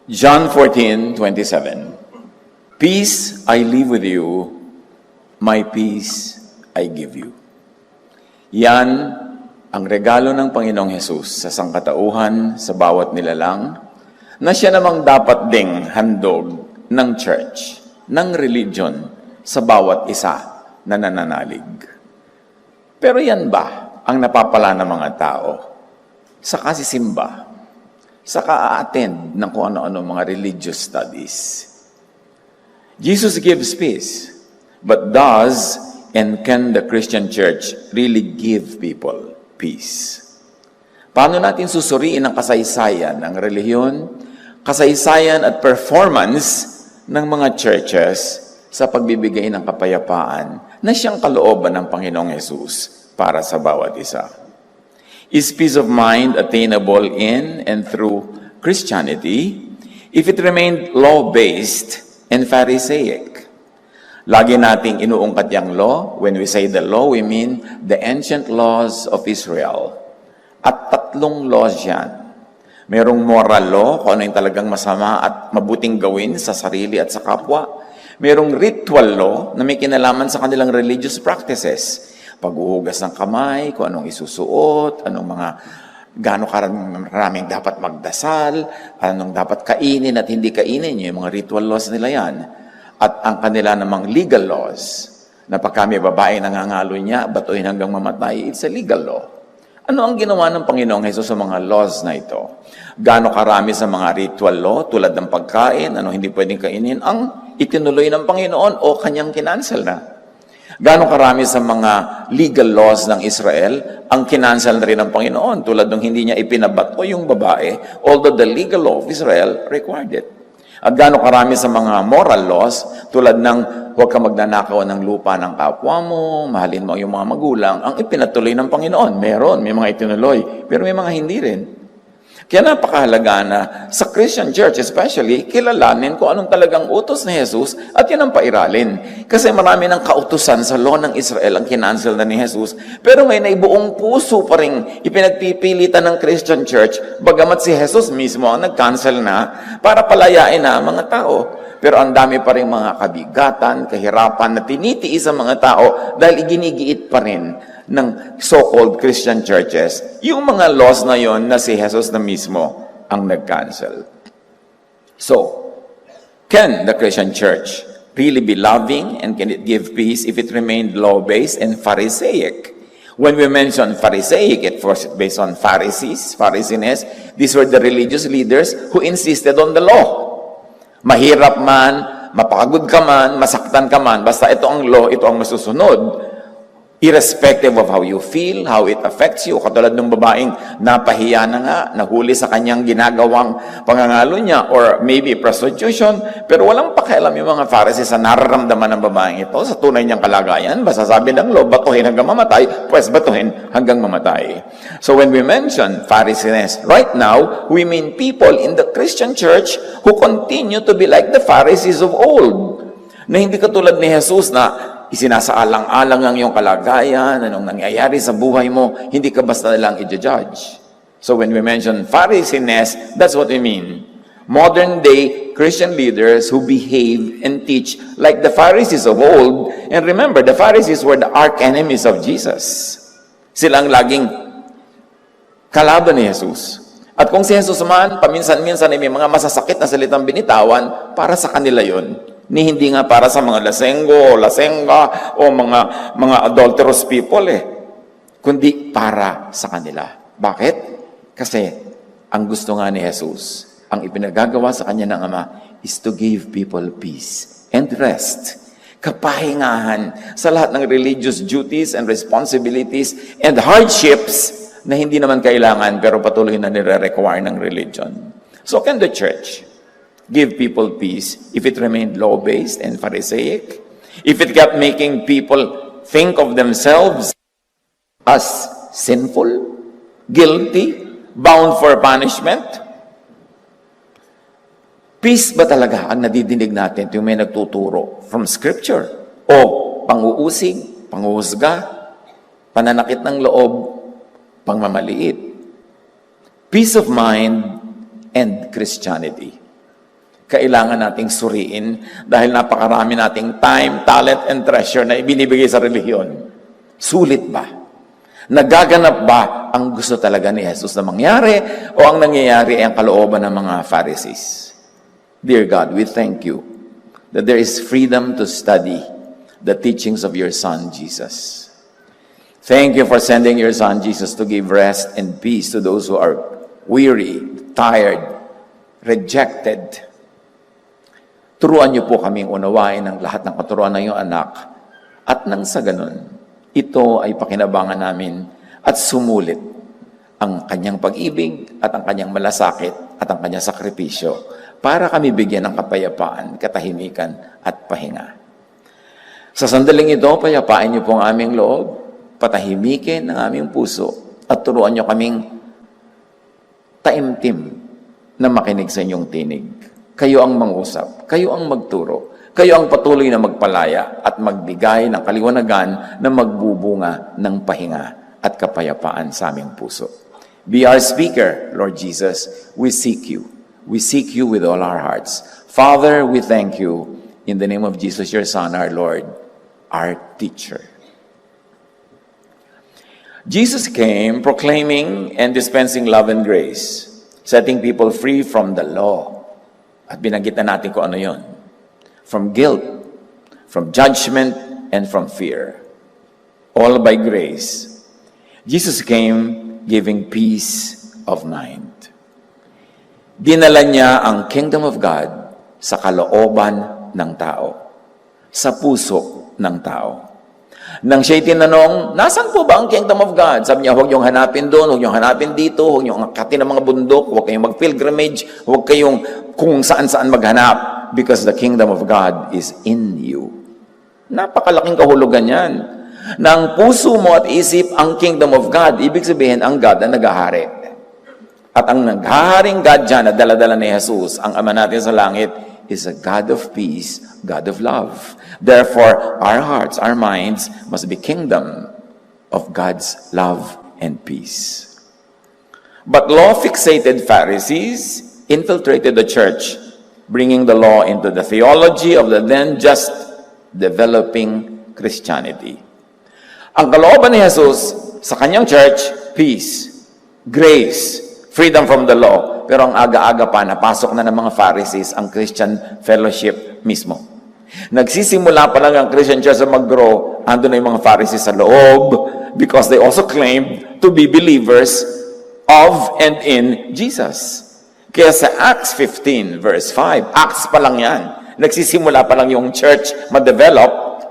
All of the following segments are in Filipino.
John 14:27. Peace I leave with you, my peace I give you. Yan ang regalo ng Panginoong Hesus sa sangkatauhan sa bawat nilalang na siya namang dapat ding handog ng church, ng religion sa bawat isa na nananalig. Pero yan ba ang napapala ng mga tao sa kasisimba, sa ka-attend ng kung ano-ano mga religious studies? Jesus gives peace, but does and can the Christian church really give people peace? Paano natin susuriin ang kasaysayan ng relihiyon, kasaysayan at performance ng mga churches sa pagbibigay ng kapayapaan na siyang kalooban ng Panginoong Hesus para sa bawat isa? Is peace of mind attainable in and through Christianity if it remained law-based and Pharisaic? Lagi nating inuungkat yung law. When we say the law, we mean the ancient laws of Israel. At tatlong laws yan. Merong moral law, kung ano yung talagang masama at mabuting gawin sa sarili at sa kapwa. Merong ritual law na may kinalaman sa kanilang religious practices. Paghuhugas ng kamay, kung anong isusuot, anong mga gaano karaming dapat magdasal, anong dapat kainin at hindi kainin, yung mga ritual laws nila yan. At ang kanila namang legal laws, na pagka may babae nangangalo niya, batuhin hanggang mamatay, it's a legal law. Ano ang ginawa ng Panginoong Hesus sa mga laws na ito? Gaano karami sa mga ritual law, tulad ng pagkain, ano hindi pwedeng kainin, ang itinuloy ng Panginoon o kanyang kinansel na? Gaano karami sa mga legal laws ng Israel ang kinansel na rin ng Panginoon, tulad ng hindi niya ipinabato yung babae, although the legal law of Israel required it. At gaano karami sa mga moral laws, tulad ng huwag ka magnanakaw ng lupa ng kapwa mo, mahalin mo yung mga magulang, ang ipinatuloy ng Panginoon. Meron, may mga itinuloy, pero may mga hindi rin. Kaya napakahalaga na sa Christian church especially, kilalanin kung anong talagang utos ni Jesus at yan ang pairalin. Kasi marami ng kautusan sa law ng Israel ang kinansel na ni Jesus, pero may naibuong puso pa rin ipinagpipilitan ng Christian church, bagamat si Jesus mismo ang nag-cancel na para palayain na ang mga tao. Pero ang dami pa rin mga kabigatan, kahirapan na tinitiis ang mga tao dahil iginigiit pa rin ng so-called Christian churches yung mga laws na yon na si Jesus na mismo ang nag-cancel. So, can the Christian church really be loving and can it give peace if it remained law-based and Pharisaic? When we mention Pharisaic, it was based on Pharisees, Pharisees. These were the religious leaders who insisted on the law. Mahirap man, mapagod ka man, masaktan ka man, basta ito ang law, ito ang masusunod. Irrespective of how you feel, how it affects you. Katulad ng babaeng napahiya na nga, nahuli sa kanyang ginagawang pangangalo niya or maybe prostitution, pero walang pakialam yung mga Pharisees sa nararamdaman ng babaeng ito sa tunay niyang kalagayan. Basta sabi ng law, batuhin hanggang mamatay, pues batuhin hanggang mamatay. So when we mention Pharisees, right now, we mean people in the Christian church who continue to be like the Pharisees of old. Na hindi katulad ni Jesus na isinasaalang-alang ang iyong kalagayan, anong nangyayari sa buhay mo, hindi ka basta lang i-judge. So when we mention Pharisees, that's what we mean. Modern day Christian leaders who behave and teach like the Pharisees of old. And remember, the Pharisees were the arch enemies of Jesus. Silang laging kalaban ni Jesus. At kung si Jesus man, paminsan-minsan ay may mga masasakit na salitang binitawan, para sa kanila yon. Ni hindi nga para sa mga lasenggo o lasenga o mga adulterous people kundi para sa kanila. Bakit? Kasi ang gusto nga ni Jesus, ang ipinagagawa sa kanya ng Ama is to give people peace and rest. Kapahingahan sa lahat ng religious duties and responsibilities and hardships na hindi naman kailangan pero patuloy na nire-require ng religion. So can the church give people peace if it remained law-based and Pharisaic? If it kept making people think of themselves as sinful, guilty, bound for punishment? Peace ba talaga ang nadidinig natin yung may nagtuturo from Scripture? O pang-uusig, panghuhusga, pananakit ng loob, pangmamaliit? Peace of mind and Christianity. kailangan nating suriin dahil napakarami nating time, talent, and treasure na ibinibigay sa relihiyon. Sulit ba? Nagaganap ba ang gusto talaga ni Jesus na mangyari o ang nangyayari ay ang kalooban ng mga Pharisees? Dear God, we thank you that there is freedom to study the teachings of your Son, Jesus. Thank you for sending your Son, Jesus, to give rest and peace to those who are weary, tired, rejected. Turuan niyo po kaming unawain ang lahat ng katuruan ng iyong anak at nang sa ganun, ito ay pakinabangan namin at sumulit ang kanyang pag-ibig at ang kanyang malasakit at ang kanyang sakripisyo para kami bigyan ng kapayapaan, katahimikan at pahinga. Sa sandaling ito, payapain niyo po ang aming loob, patahimikin ang aming puso at turuan niyo kaming taimtim na makinig sa inyong tinig. Kayo ang mangusap, kayo ang magturo, kayo ang patuloy na magpalaya at magbigay ng kaliwanagan na magbubunga ng pahinga at kapayapaan sa aming puso. Be our speaker, Lord Jesus. We seek you. We seek you with all our hearts. Father, we thank you in the name of Jesus, your Son, our Lord, our teacher. Jesus came proclaiming and dispensing love and grace, setting people free from the law. At binanggit na natin kung ano yon. From guilt, from judgment, and from fear. All by grace. Jesus came giving peace of mind. Dinala niya ang kingdom of God sa kalooban ng tao, sa puso ng tao. Nang siya'y tinanong, nasan po ba ang kingdom of God? Sabi niya, huwag niyong hanapin doon, huwag niyong hanapin dito, huwag niyong akatin ng mga bundok, huwag kayong mag-pilgrimage, huwag kayong kung saan-saan maghanap. Because the kingdom of God is in you. Napakalaking kahulugan yan. Na ang puso mo at isip ang kingdom of God, ibig sabihin ang God na naghahari. At ang naghaharing God dyan na dala-dala ni Jesus, ang Ama natin sa langit, is a God of peace, God of love. Therefore, our hearts, our minds must be kingdom of God's love and peace. But law-fixated Pharisees infiltrated the church, bringing the law into the theology of the then just developing Christianity. Ang kalooban ni Jesus sa kanyang church, peace, grace, freedom from the law. Pero ang aga-aga pa, napasok na ng mga Pharisees ang Christian fellowship mismo. Nagsisimula pa lang ang Christian church na mag-grow, ando na yung mga Pharisees sa loob because they also claimed to be believers of and in Jesus. Kaya sa Acts 15, verse 5, Acts pa lang yan. Nagsisimula pa lang yung church ma-develop.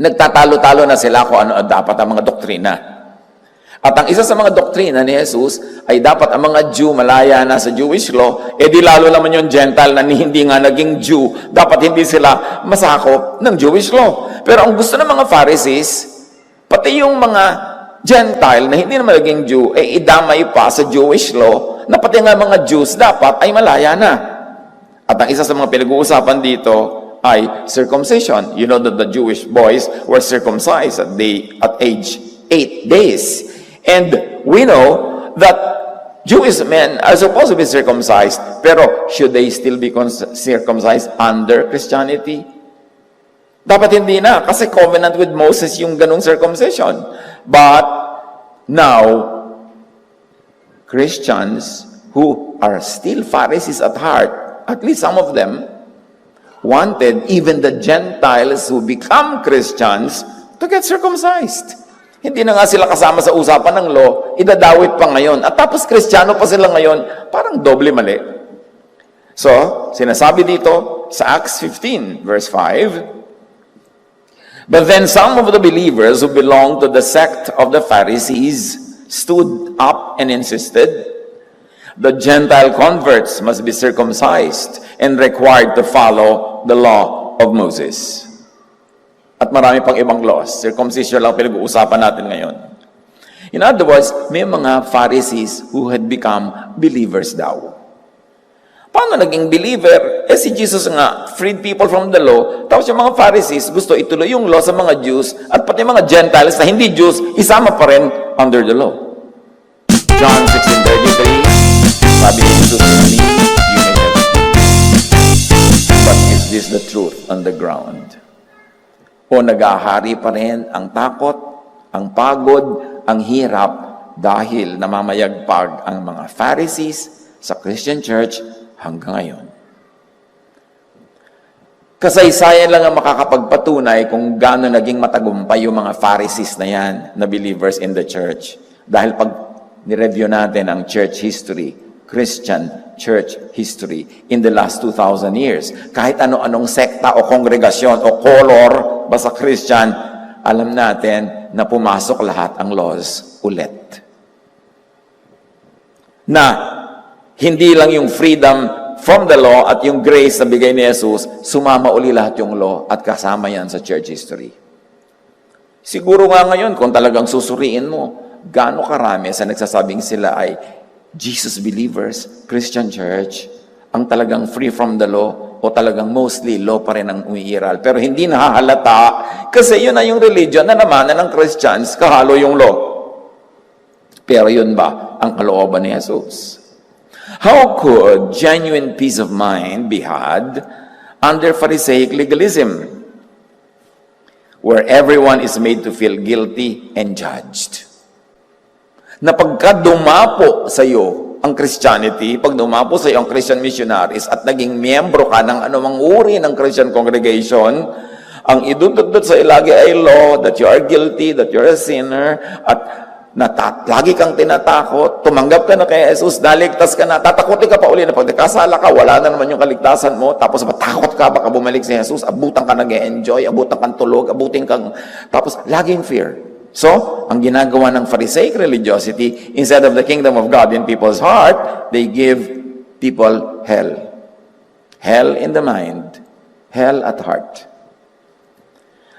Nagtatalo-talo na sila kung ano dapat ang mga doktrina. At ang isa sa mga doktrina ni Jesus ay dapat ang mga Jew malaya na sa Jewish law, di lalo naman yung Gentile na hindi nga naging Jew, dapat hindi sila masakop ng Jewish law. Pero ang gusto ng mga Pharisees, pati yung mga Gentile na hindi naman naging Jew, idamay pa sa Jewish law, na pati nga mga Jews dapat ay malaya na. At ang isa sa mga pinag-uusapan dito ay circumcision. You know that the Jewish boys were circumcised at age 8 days. And we know that Jewish men are supposed to be circumcised, pero should they still be circumcised under Christianity? Dapat hindi na, kasi covenant with Moses yung ganung circumcision. But now, Christians who are still Pharisees at heart, at least some of them, wanted even the Gentiles who become Christians to get circumcised. Hindi na nga sila kasama sa usapan ng law, idadawit pa ngayon. At tapos Kristiyano pa sila ngayon, parang doble mali. So, sinasabi dito sa Acts 15, verse 5, but then some of the believers who belonged to the sect of the Pharisees stood up and insisted, the Gentile converts must be circumcised and required to follow the law of Moses. At marami pang ibang laws. Circumcision lang pinag-uusapan natin ngayon. In other words, may mga Pharisees who had become believers daw. Paano naging believer? Si Jesus nga, freed people from the law. Tapos yung mga Pharisees, gusto ituloy yung law sa mga Jews at pati mga Gentiles na hindi Jews, isama pa rin under the law. John 16:33, sabi ni Jesus to me, you may have peace. is the truth on the ground? O nag-ahari pa rin ang takot, ang pagod, ang hirap dahil namamayagpag ang mga Pharisees sa Christian Church hanggang ngayon? Kasaysayan lang ang makakapagpatunay kung gaano naging matagumpay yung mga Pharisees na yan, na believers in the church. Dahil pag nireview natin ang church history, Christian church history in the last 2,000 years, kahit ano-anong sekta o kongregasyon o color, basta Christian, alam natin na pumasok lahat ang laws ulit. Na hindi lang yung freedom from the law at yung grace na bigay ni Jesus, sumama uli lahat yung law at kasama yan sa church history. Siguro nga ngayon, kung talagang susuriin mo, gaano karami sa nagsasabing sila ay Jesus believers, Christian church, ang talagang free from the law o talagang mostly law pa rin ang umiiral. Pero hindi nahahalata kasi yun na yung religion na naman ng Christians, kahalo yung law. Pero yun ba ang kalooban ni Jesus? How could genuine peace of mind be had under Pharisaic legalism, where everyone is made to feel guilty and judged? Na pagka dumapo sa iyo ang Christianity, pag dumapo sa iyo ang Christian missionaries at naging miyembro ka ng anumang uri ng Christian congregation, ang idududod sa ilagi ay law, that you are guilty, that you are a sinner, at lagi kang tinatakot, tumanggap ka na kay Jesus, naligtas ka na, tatakotin ka pa uli na pag nakasala ka, wala na naman yung kaligtasan mo, tapos matakot ka, baka bumalik si Jesus, abutan ka nag-enjoy, abutan kang tulog, abutin kang, tapos laging fear. So, ang ginagawa ng Pharisaic religiosity, instead of the kingdom of God in people's heart, they give people hell. Hell in the mind, hell at heart.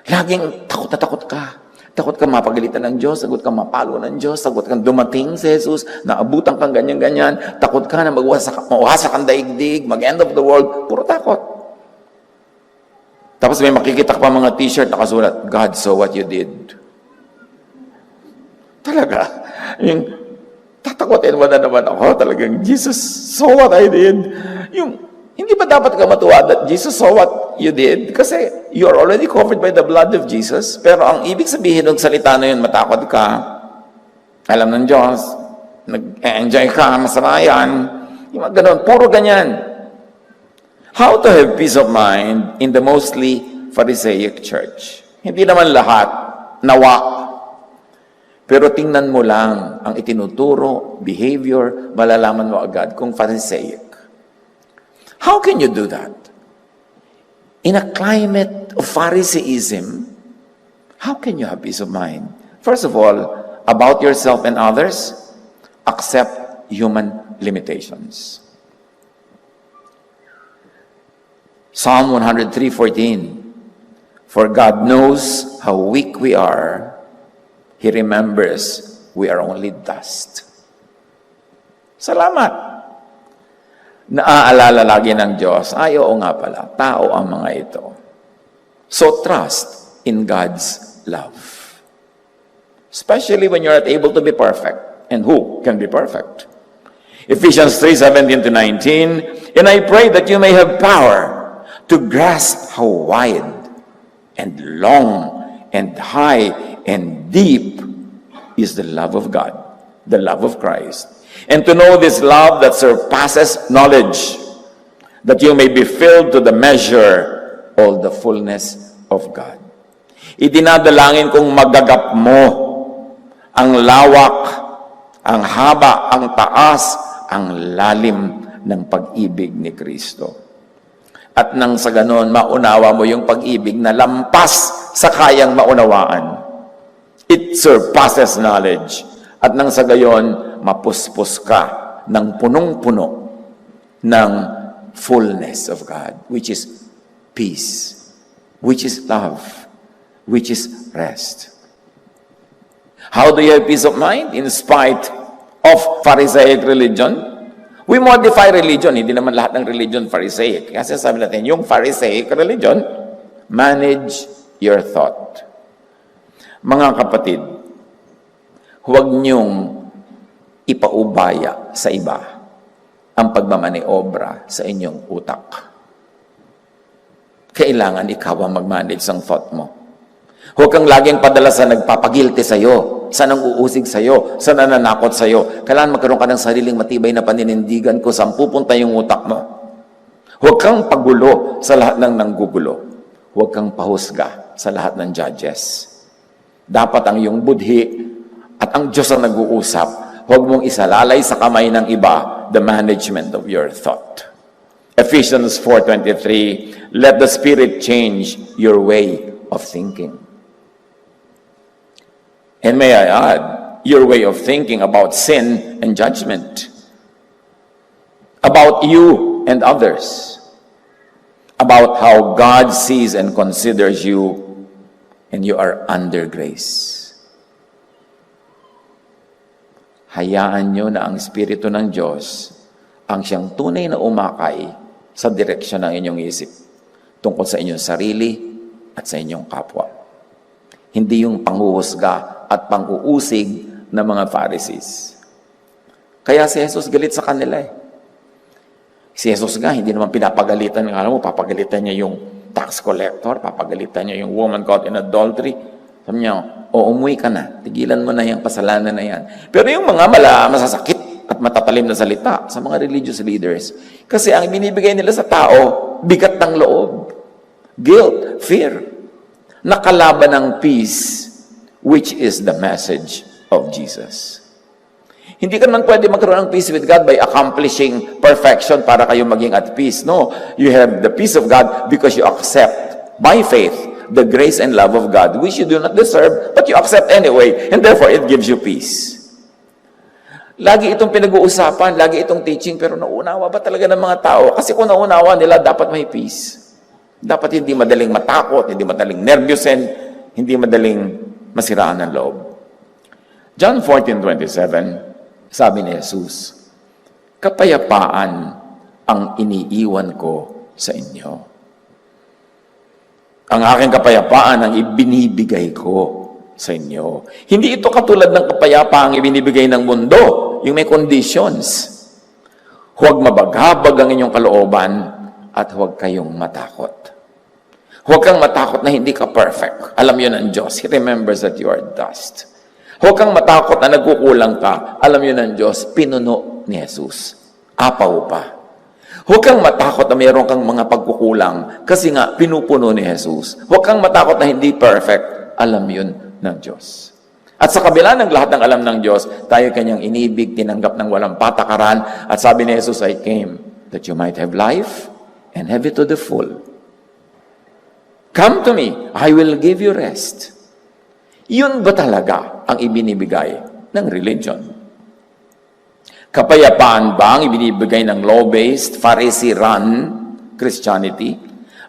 Laging takot na takot ka. Takot kang mapagalitan ng Diyos, takot kang mapalo ng Diyos, takot kang dumating si Jesus, naabutan kang ganyan-ganyan, takot ka na mawasak ang daigdig, mag-end of the world, puro takot. Tapos may makikita ka pa mga t-shirt nakasulat, God saw what you did. Talaga, yung tatakotin mo na naman ako, talagang Jesus saw what I did. Yung hindi ba dapat ka matuwa that Jesus saw what you did? Kasi you are already covered by the blood of Jesus. Pero ang ibig sabihin ng salita na yun, matakot ka, alam ng Diyos, nag-enjoy ka, masama yan. Yung mga ganun, puro ganyan. How to have peace of mind in the mostly Pharisaic church? Hindi naman lahat nawa. Pero tingnan mo lang ang itinuturo, behavior, malalaman mo agad kung Pharisaic. How can you do that? In a climate of Pharisaism, how can you have peace of mind? First of all, about yourself and others, accept human limitations. Psalm 103:14. For God knows how weak we are. He remembers we are only dust. Salamat. Naaalala lagi ng Diyos, ay oo nga pala, tao ang mga ito. So trust in God's love. Especially when you're not able to be perfect. And who can be perfect? Ephesians 3:17-19, and I pray that you may have power to grasp how wide and long and high and deep is the love of God, the love of Christ. And to know this love that surpasses knowledge, that you may be filled to the measure all the fullness of God. Idinadalangin kong magagap mo ang lawak, ang haba, ang taas, ang lalim ng pag-ibig ni Kristo. At nang sa ganon, maunawa mo yung pag-ibig na lampas sa kayang maunawaan. It surpasses knowledge. At nang sa gayon, mapuspos ka ng punong-puno ng fullness of God, which is peace, which is love, which is rest. How do you have peace of mind? In spite of Pharisaic religion, we modify religion. Hindi naman lahat ng religion Pharisaic. Kasi sabi natin, yung Pharisaic religion, manage your thought. Mga kapatid, huwag niyong ipaubaya sa iba ang pagmamaniobra sa inyong utak. Kailangan ikaw ang mag-manage ng thought mo. Huwag kang laging padala sa nagpapagilty sa'yo, sa nang-uusig sa'yo, sa nananakot sa'yo. Kailangan magkaroon ka ng sariling matibay na paninindigan kung saan pupunta yung utak mo. Huwag kang pagulo sa lahat ng nanggugulo. Huwag kang pahusga sa lahat ng judges. Dapat ang iyong budhi at ang Diyos ang nag-uusap. Huwag mong isalalay sa kamay ng iba the management of your thought. Ephesians 4:23, let the Spirit change your way of thinking. And may I add, your way of thinking about sin and judgment, about you and others, about how God sees and considers you, and you are under grace. Hayaan nyo na ang Espiritu ng Diyos ang siyang tunay na umakay sa direksyon ng inyong isip tungkol sa inyong sarili at sa inyong kapwa. Hindi yung panghuhusga at pang-uusig ng mga Pharisees. Kaya si Jesus galit sa kanila eh. Si Jesus nga, hindi naman pinapagalitan. Alam mo, papagalitan niya yung tax collector, papagalitan niya yung woman caught in adultery. Sabi niya, umuwi ka na. Tigilan mo na yung kasalanan na yan. Pero yung mga masasakit at matatalim na salita sa mga religious leaders, kasi ang binibigay nila sa tao, bigat ng loob, guilt, fear, nakalaban ng peace, which is the message of Jesus. Hindi ka naman pwede magkaroon ng peace with God by accomplishing perfection para kayo maging at peace. No, you have the peace of God because you accept by faith the grace and love of God, which you do not deserve, but you accept anyway, and therefore it gives you peace. Lagi itong pinag-uusapan, lagi itong teaching, pero nauunawa ba talaga ng mga tao? Kasi kung nauunawa nila, dapat may peace. Dapat hindi madaling matakot, hindi madaling nervyusin, hindi madaling masiraan ng loob. John 14:27, sabi ni Jesus, kapayapaan ang iniiwan ko sa inyo. Ang aking kapayapaan ang ibinibigay ko sa inyo. Hindi ito katulad ng kapayapaang ibinibigay ng mundo, yung may conditions. Huwag mabaghabag ang inyong kalooban at huwag kayong matakot. Huwag kang matakot na hindi ka perfect. Alam yun ng Diyos. He remembers that you are dust. Huwag kang matakot na nagkukulang ka. Alam yun ng Diyos. Pinuno ni Jesus. Apaw pa. Huwag kang matakot na mayroon kang mga pagkukulang kasi nga pinupuno ni Jesus. Huwag kang matakot na hindi perfect. Alam yun ng Diyos. At sa kabila ng lahat ng alam ng Diyos, tayo kanyang inibig, tinanggap ng walang patakaran. At sabi ni Jesus, I came that you might have life and have it to the full. Come to me, I will give you rest. Yun ba talaga ang ibinibigay ng religion? Kapayapaan ba ang ibinibigay ng law-based, Pharisee-run Christianity?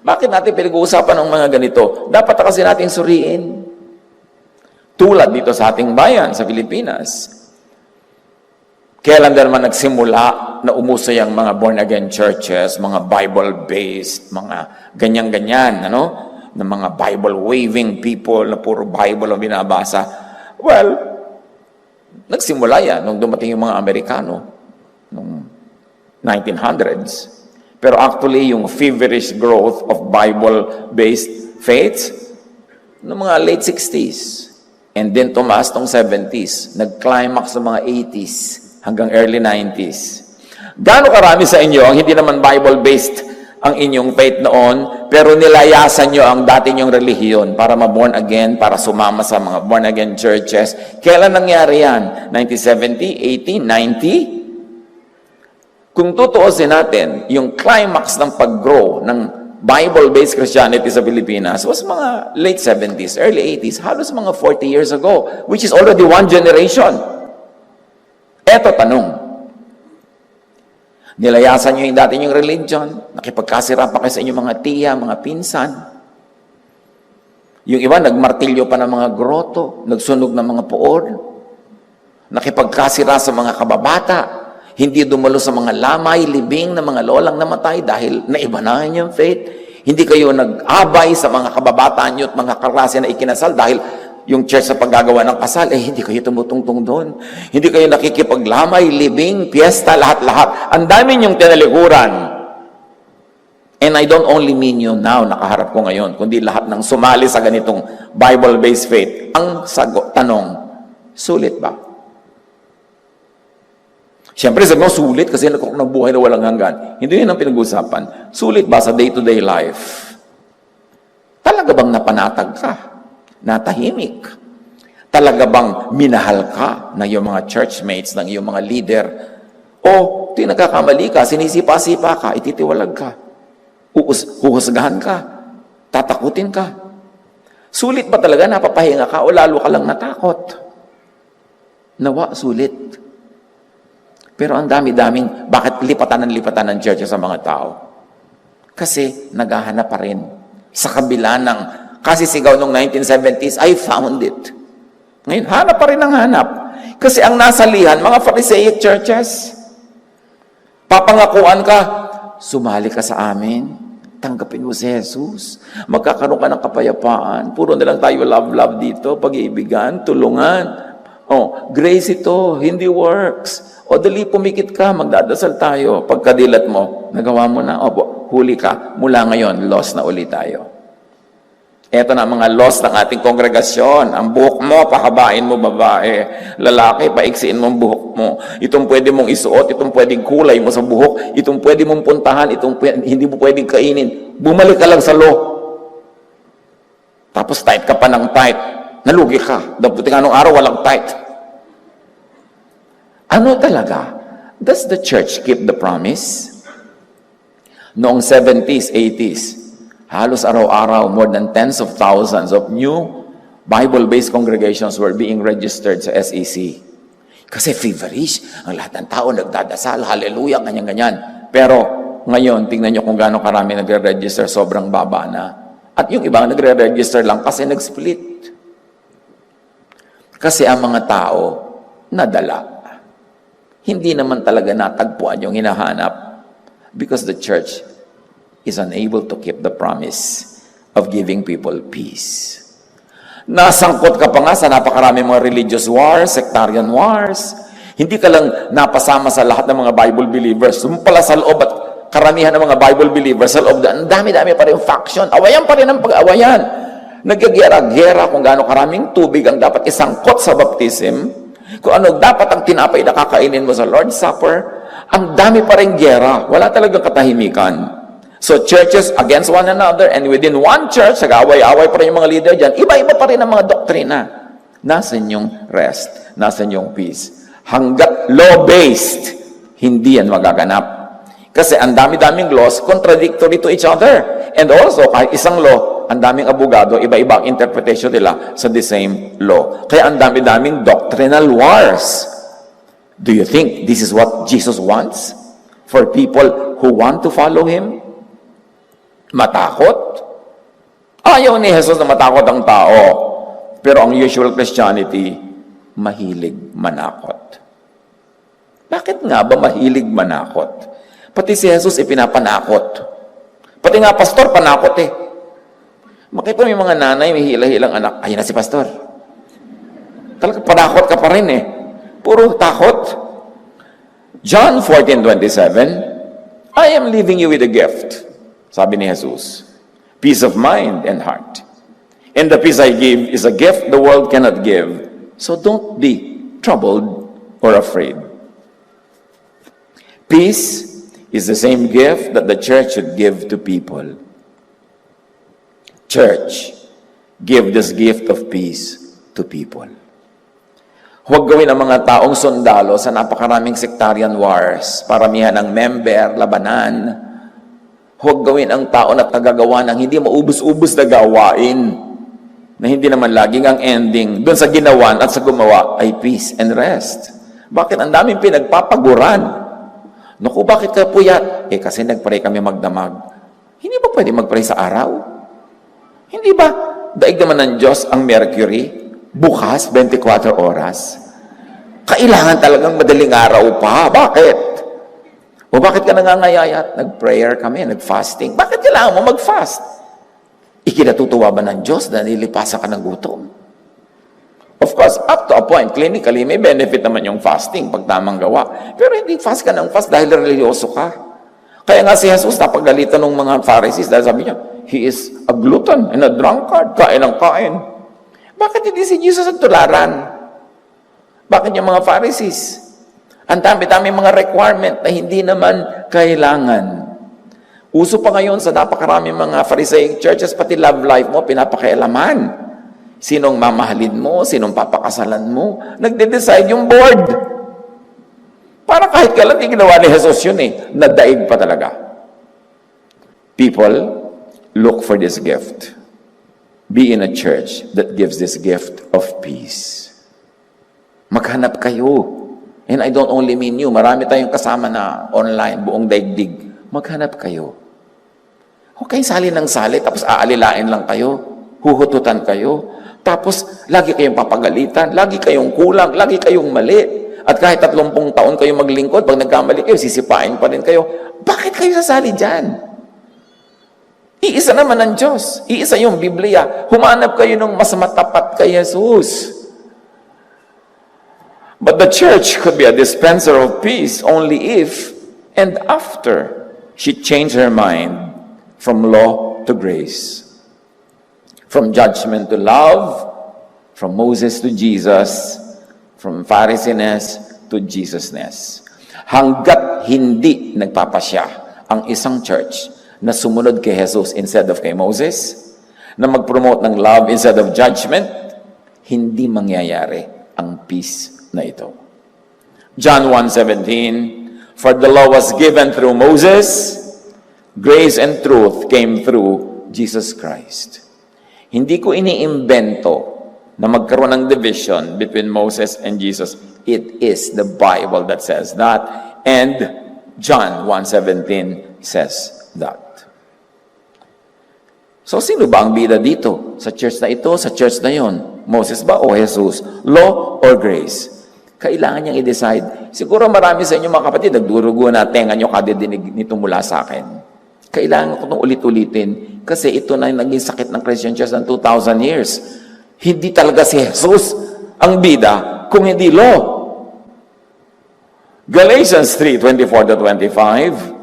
Bakit natin pinag-uusapan ng mga ganito? Dapat kasi natin suriin. Tulad dito sa ating bayan, sa Pilipinas. Kailan din naman nagsimula na umusay ang mga born-again churches, mga Bible-based, mga ganyan-ganyan, ng mga Bible-waving people na puro Bible ang binabasa. Well, nagsimula yan nung dumating yung mga Amerikano, nung 1900s. Pero actually, yung feverish growth of Bible-based faiths, noong mga late 60s. And then tumaas nung 70s. Nag-climax ng mga 80s hanggang early 90s. Gaano karami sa inyo ang hindi naman Bible-based ang inyong faith noon, pero nilayasan nyo ang dati nyong relihiyon para ma-born again, para sumama sa mga born-again churches. Kailan nangyari yan? 1970, 80, 90? Kung tutuusin natin, yung climax ng pag-grow ng Bible-based Christianity sa Pilipinas was mga late 70s, early 80s, halos mga 40 years ago, which is already one generation. Eto tanong, nilayasan nyo yung dati nyong religion, nakipagkasira pa kayo sa inyong mga tiya, mga pinsan. Yung iba, nagmartilyo pa ng mga groto, nagsunog ng mga puor, nakipagkasira sa mga kababata, hindi dumalo sa mga lamay, libing na mga lolang namatay dahil naibanahan yung faith. Hindi kayo nag-abay sa mga kababataan nyo at mga kaklase na ikinasal dahil yung church sa paggagawa ng kasal, hindi kayo tumutungtong doon. Hindi kayo nakikipaglamay, libing, piyesta, lahat-lahat. Ang dami niyong tinalikuran. And I don't only mean you now, nakaharap ko ngayon, kundi lahat ng sumali sa ganitong Bible-based faith. Ang tanong, sulit ba? Siyempre, sabi mo, sulit kasi ng buhay na walang hanggan. Hindi yun ang pinag-usapan. Sulit ba sa day-to-day life? Talaga bang napanatag ka? Natahimik? Talaga bang minahal ka ng iyong mga churchmates, ng iyong mga leader? O, nagkakamali ka, sinisipa-sipa ka, ititiwalag ka, huhusgahan ka, tatakutin ka. Sulit ba talaga napapahinga ka o lalo ka lang natakot? Nawa, sulit. Pero ang dami-daming, bakit lipatan ng church sa mga tao? Kasi naghahanap pa rin. Sa kabila ng, kasi sigaw nung 1970s, I found it. Ngayon, hanap pa rin ang hanap. Kasi ang nasalihan, mga Pharisaic churches, papangakuan ka, sumali ka sa amin, tanggapin mo si Jesus, magkakaroon ka ng kapayapaan, puro na lang tayo love dito, pag-iibigan, tulungan. Oh, grace ito, hindi works. O dali pumikit ka, magdadasal tayo. Pagkadilat mo, nagawa mo na, opo, huli ka. Mula ngayon, lost na ulit tayo. Ito na mga lost ng ating kongregasyon. Ang buhok mo, pahabain mo babae. Lalaki, paiksiin mo ang buhok mo. Itong pwede mong isuot, itong pwedeng kulay mo sa buhok, itong pwede mong puntahan, itong hindi mo pwedeng kainin. Bumalik ka lang sa law. Tapos tight ka pa ng tight. Nalugi ka. Dapat nga nung araw, walang tight. Ano talaga? Does the church keep the promise? Noong 70s, 80s, halos araw-araw, more than tens of thousands of new Bible-based congregations were being registered sa SEC. Kasi feverish, ang lahat ng tao nagdadasal, hallelujah, ganyan-ganyan. Pero ngayon, tingnan nyo kung gaano karami nagre-register, sobrang baba na. At yung ibang nagre-register lang kasi nag-split. Kasi ang mga tao, nadala. Hindi naman talaga natagpuan yung hinahanap because the church is unable to keep the promise of giving people peace. Nasangkot ka pa nga sa napakaraming mga religious wars, sectarian wars. Hindi ka lang napasama sa lahat ng mga Bible believers. Pala sa loob at karamihan ng mga Bible believers sa loob, ang dami-dami pa rin faction. Awayan pa rin ang pag-awayan. Nagyagera-gera kung gaano karaming tubig ang dapat isangkot sa baptism. Kung ano dapat ang tinapay na kakainin mo sa Lord's Supper, ang dami pa rin gera. Wala talagang katahimikan. So churches against one another and within one church, nag-away-away pa rin yung mga leader dyan, iba-iba pa rin ang mga doktrina. Nasaan yung rest? Nasaan yung peace? Hanggat law-based, hindi yan magaganap. Kasi ang dami-daming laws contradictory to each other. And also, kahit isang law, ang daming abogado, iba-iba ang interpretation nila sa the same law. Kaya ang dami-daming doctrinal wars. Do you think this is what Jesus wants for people who want to follow Him? Matakot? Ayaw ni Jesus na matakot ang tao. Pero ang usual Christianity, mahilig manakot. Bakit nga ba mahilig manakot? Pati si Jesus ipinapanakot. Pati nga pastor, panakot eh. Makita mo yung mga nanay, may hila-hilang anak. Ayun na si pastor. Talaga, panakot ka pa rin eh. Puro takot. John 14:27, I am leaving you with a gift. Sabi ni Jesus. Peace of mind and heart. And the peace I give is a gift the world cannot give. So don't be troubled or afraid. Peace is the same gift that the church should give to people. Church, give this gift of peace to people. Huwag gawin ang mga taong sundalo sa napakaraming sectarian wars, paramihan ng member, labanan. Huwag gawin ang tao na tagagawa ng hindi maubos-ubos na gawain, na hindi naman laging ang ending doon sa ginawan at sa gumawa ay peace and rest. Bakit ang daming pinagpapaguran? Naku, bakit ka puyat? Kasi nagpray kami magdamag. Hindi ba pwede magpray sa araw? Hindi ba daig naman ng Diyos ang mercury? Bukas, 24 oras. Kailangan talagang madaling araw pa. Bakit? O bakit ka nangangayayat? Nag-prayer kami, nag-fasting. Bakit kailangan mo mag-fast? Ikinatutuwa ba ng Diyos na nilipasan ka ng gutom? Of course, up to a point, clinically, may benefit naman yung fasting pag tamang gawa. Pero hindi fast ka ng fast dahil religyoso ka. Kaya nga si Jesus, napagalitan ng mga Pharisees dahil sabi niya, he is a glutton and a drunkard, kain ng kain. Bakit hindi si Jesus ang tularan? Bakit yung mga Pharisees? Ang dami-dami mga requirement na hindi naman kailangan. Uso pa ngayon sa napakaraming mga Pharisaic churches, pati love life mo, pinapakialaman. Sinong mamahalin mo, sinong papakasalan mo, nagde-decide yung board. Para kahit kailan ginawa ni Jesus yun nadaig pa talaga. People look for this gift. Be in a church that gives this gift of peace. Maghanap kayo. And I don't only mean you. Marami tayong kasama na online, buong daigdig. Maghanap kayo. Huwag kayong sali ng sali, tapos aalilain lang kayo. Huhututan kayo. Tapos, lagi kayong papagalitan, lagi kayong kulang, lagi kayong mali. At kahit 30 taon kayo maglingkod, pag nagkamali kayo, sisipain pa rin kayo. Bakit kayo sasali dyan? Iisa naman ang Diyos. Iisa yung Biblia. Humanap kayo ng mas matapat kay Jesus. But the church could be a dispenser of peace only if and after she changed her mind from law to grace. From judgment to love, from Moses to Jesus, from Pharisees to Jesusness. Hanggat hindi nagpapasya ang isang church na sumunod kay Jesus instead of kay Moses, na mag-promote ng love instead of judgment, hindi mangyayari ang peace na ito. John 1:17, for the law was given through Moses, grace and truth came through Jesus Christ. Hindi ko iniimbento na magkaroon ng division between Moses and Jesus. It is the Bible that says that, and John 1:17 says that. So, sino ba ang bida dito? Sa church na ito, sa church na yon? Moses ba o Jesus? Law or grace? Kailangan niyang i-decide. Siguro marami sa inyo mga kapatid, nagdurugo na tenga niyo kadidinig nito mula sa akin. Kailangan ko itong ulit-ulitin kasi ito na yung naging sakit ng Christian Church ng 2,000 years. Hindi talaga si Jesus ang bida kung hindi law. Galatians 3:24-25,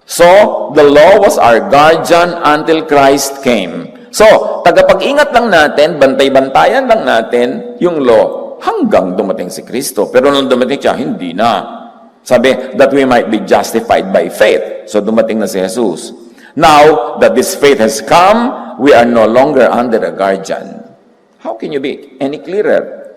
so, the law was our guardian until Christ came. So, tagapag-ingat lang natin, bantay-bantayan lang natin yung law hanggang dumating si Kristo. Pero nung dumating siya, hindi na. Sabi, that we might be justified by faith. So, dumating na si Jesus. Now, that this faith has come, we are no longer under a guardian. How can you be any clearer?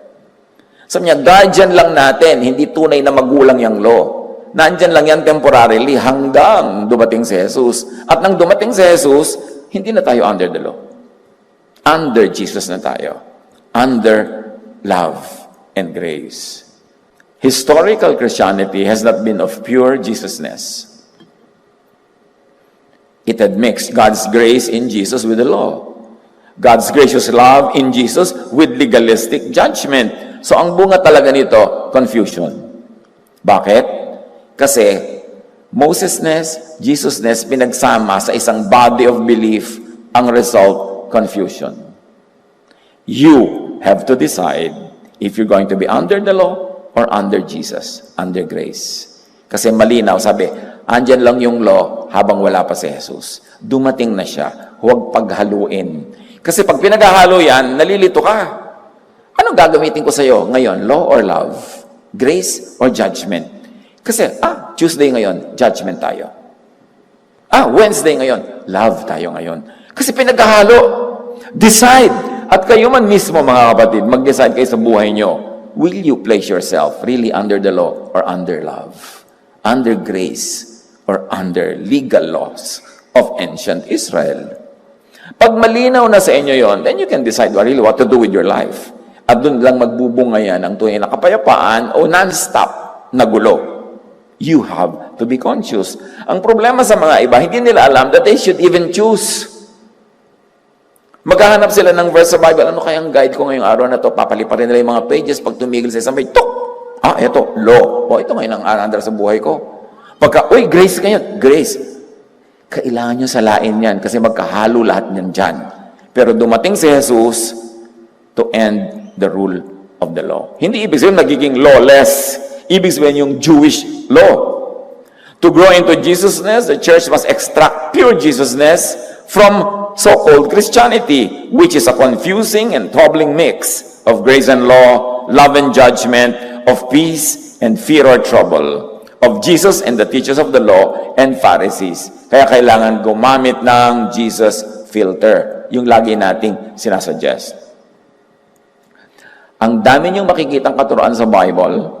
Sabi niya, guardian lang natin, hindi tunay na magulang yung law. Nandyan lang yan temporarily hanggang dumating si Jesus. At nang dumating si Jesus, hindi na tayo under the law. Under Jesus na tayo. Under love and grace. Historical Christianity has not been of pure Jesusness. It had mixed God's grace in Jesus with the law. God's gracious love in Jesus with legalistic judgment. So ang bunga talaga nito, confusion. Bakit? Kasi Mosesness, Jesusness, pinagsama sa isang body of belief, ang result, confusion. You have to decide if you're going to be under the law or under Jesus, under grace. Kasi malinaw, sabi, andyan lang yung law habang wala pa si Jesus. Dumating na siya, huwag paghaluin. Kasi pag pinaghahalo yan, nalilito ka. Anong gagamitin ko sa'yo ngayon? Law or love? Grace or judgment? Kasi, Tuesday ngayon, judgment tayo. Wednesday ngayon, love tayo ngayon. Kasi pinaghahalo. Decide. At kayo man mismo, mga kapatid, mag-decide kayo sa buhay nyo. Will you place yourself really under the law or under love? Under grace or under legal laws of ancient Israel? Pag malinaw na sa inyo yon, then you can decide really what to do with your life. At doon lang magbubunga yan ang tunay na kapayapaan o non-stop na gulo. You have to be conscious. Ang problema sa mga iba, hindi nila alam that they should even choose. Maghahanap sila ng verse sa Bible. Ano kayang guide ko ngayong araw na to? Papaliparin nila yung mga pages. Pag tumigil sa isang page, tok! Ito, law. Ito ngayon ang anandar sa buhay ko. Pagka, grace ngayon. Grace. Kailangan nyo salain yan kasi magkahalo lahat niyan dyan. Pero dumating si Jesus to end the rule of the law. Hindi ibig sabihin nagiging lawless. Ibig sabihin yung Jewish law. To grow into Jesusness, the church must extract pure Jesusness from so-called Christianity, which is a confusing and troubling mix of grace and law, love and judgment, of peace and fear or trouble, of Jesus and the teachers of the law and Pharisees. Kaya kailangan gumamit ng Jesus filter, yung lagi nating sinasuggest. Ang dami niyong makikitang katuruan sa Bible,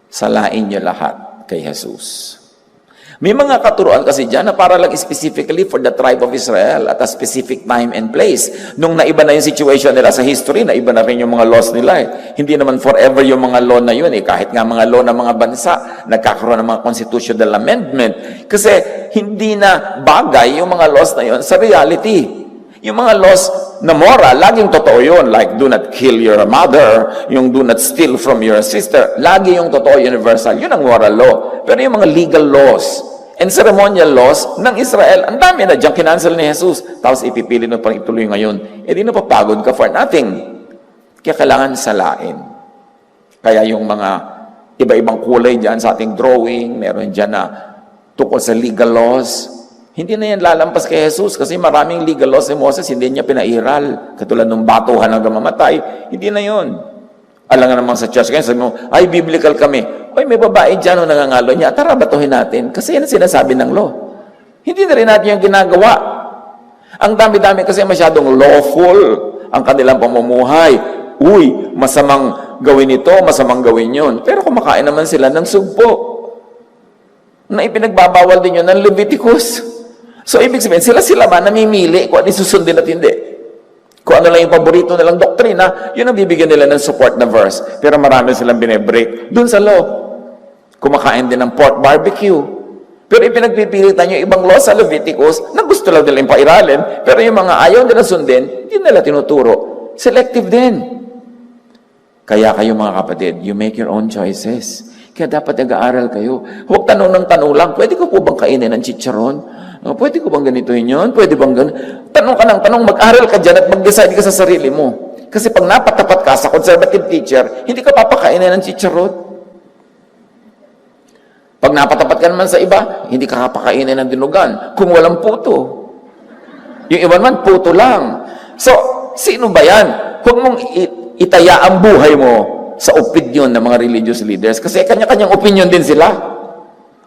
salain niyo lahat kay Jesus. May mga katuruan kasi dyan na para lang specifically for the tribe of Israel at a specific time and place. Nung naiba na yung situation nila sa history, naiba na rin yung mga laws nila. Hindi naman forever yung mga law na yun. Kahit nga mga law ng mga bansa, nagkakaroon ng mga constitutional amendment. Kasi hindi na bagay yung mga laws na yun sa reality. Yung mga laws na moral, laging totoo yun. Like, do not kill your mother, yung do not steal from your sister. Lagi yung totoo, universal. Yun ang moral law. Pero yung mga legal laws and ceremonial laws ng Israel, ang dami na dyan kinancel ni Jesus. Tapos ipipilit mo pang ituloy ngayon. Di napapagod ka for nothing. Kaya kailangan salain. Kaya yung mga iba-ibang kulay dyan sa ating drawing, meron dyan na tungkol sa legal laws. Hindi na yan lalampas kay Jesus kasi maraming legal laws ni Moses, hindi niya pinairal. Katulad ng batuhan hanggang mamatay, hindi na yun. Alam nga naman sa church, kaya sabi mo, ay, biblical kami. Ay, may babae dyan o nangangalo niya, tara, batuhin natin. Kasi yan ang sinasabi ng law. Hindi na rin natin yung ginagawa. Ang dami-dami kasi masyadong lawful ang kanilang pamumuhay. Uy, masamang gawin ito, masamang gawin yun. Pero kumakain naman sila ng sugpo na ipinagbabawal din yun ng Leviticus. So, ibig sabihin, sila ba namimili kung ano susundin at hindi. Kung ano lang yung paborito nilang doktrina, yun ang bibigyan nila ng support na verse. Pero marami silang binibreak dun sa law. Kumakain din ng pork barbecue. Pero ipinagpipilitan yung ibang law sa Leviticus na gusto lang nila yung pairalin, pero yung mga ayaw nila sundin, hindi nila tinuturo. Selective din. Kaya kayo mga kapatid, you make your own choices. Kaya dapat nag-aaral kayo. Huwag tanong ng tanong lang, pwede ko po bang kainin ng chicharon? Pwede ko bang ganituin yun? Pwede bang ganun? Tanong ka ng tanong, mag-aral ka dyan at mag-decide ka sa sarili mo. Kasi pag napatapat ka sa conservative teacher, hindi ka papakainin ng chicharon. Pag napatapat ka naman sa iba, hindi ka papakainin ng dinugan. Kung walang puto. Yung iba naman, puto lang. So, sino ba yan? Huwag mong itaya ang buhay mo sa opinion ng mga religious leaders. Kasi kanya-kanyang opinion din sila.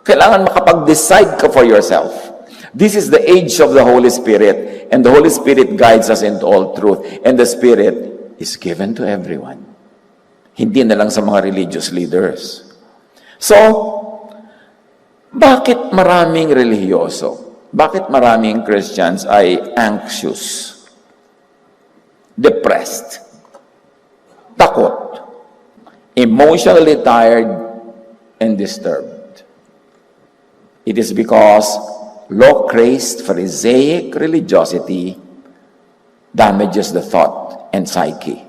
Kailangan makapag-decide ka for yourself. This is the age of the Holy Spirit, and the Holy Spirit guides us into all truth, and the Spirit is given to everyone. Hindi na lang sa mga religious leaders. So, bakit maraming relihiyoso? Bakit maraming Christians ay anxious, depressed, takot, emotionally tired, and disturbed? It is because law-crazed Pharisaic religiosity damages the thought and psyche.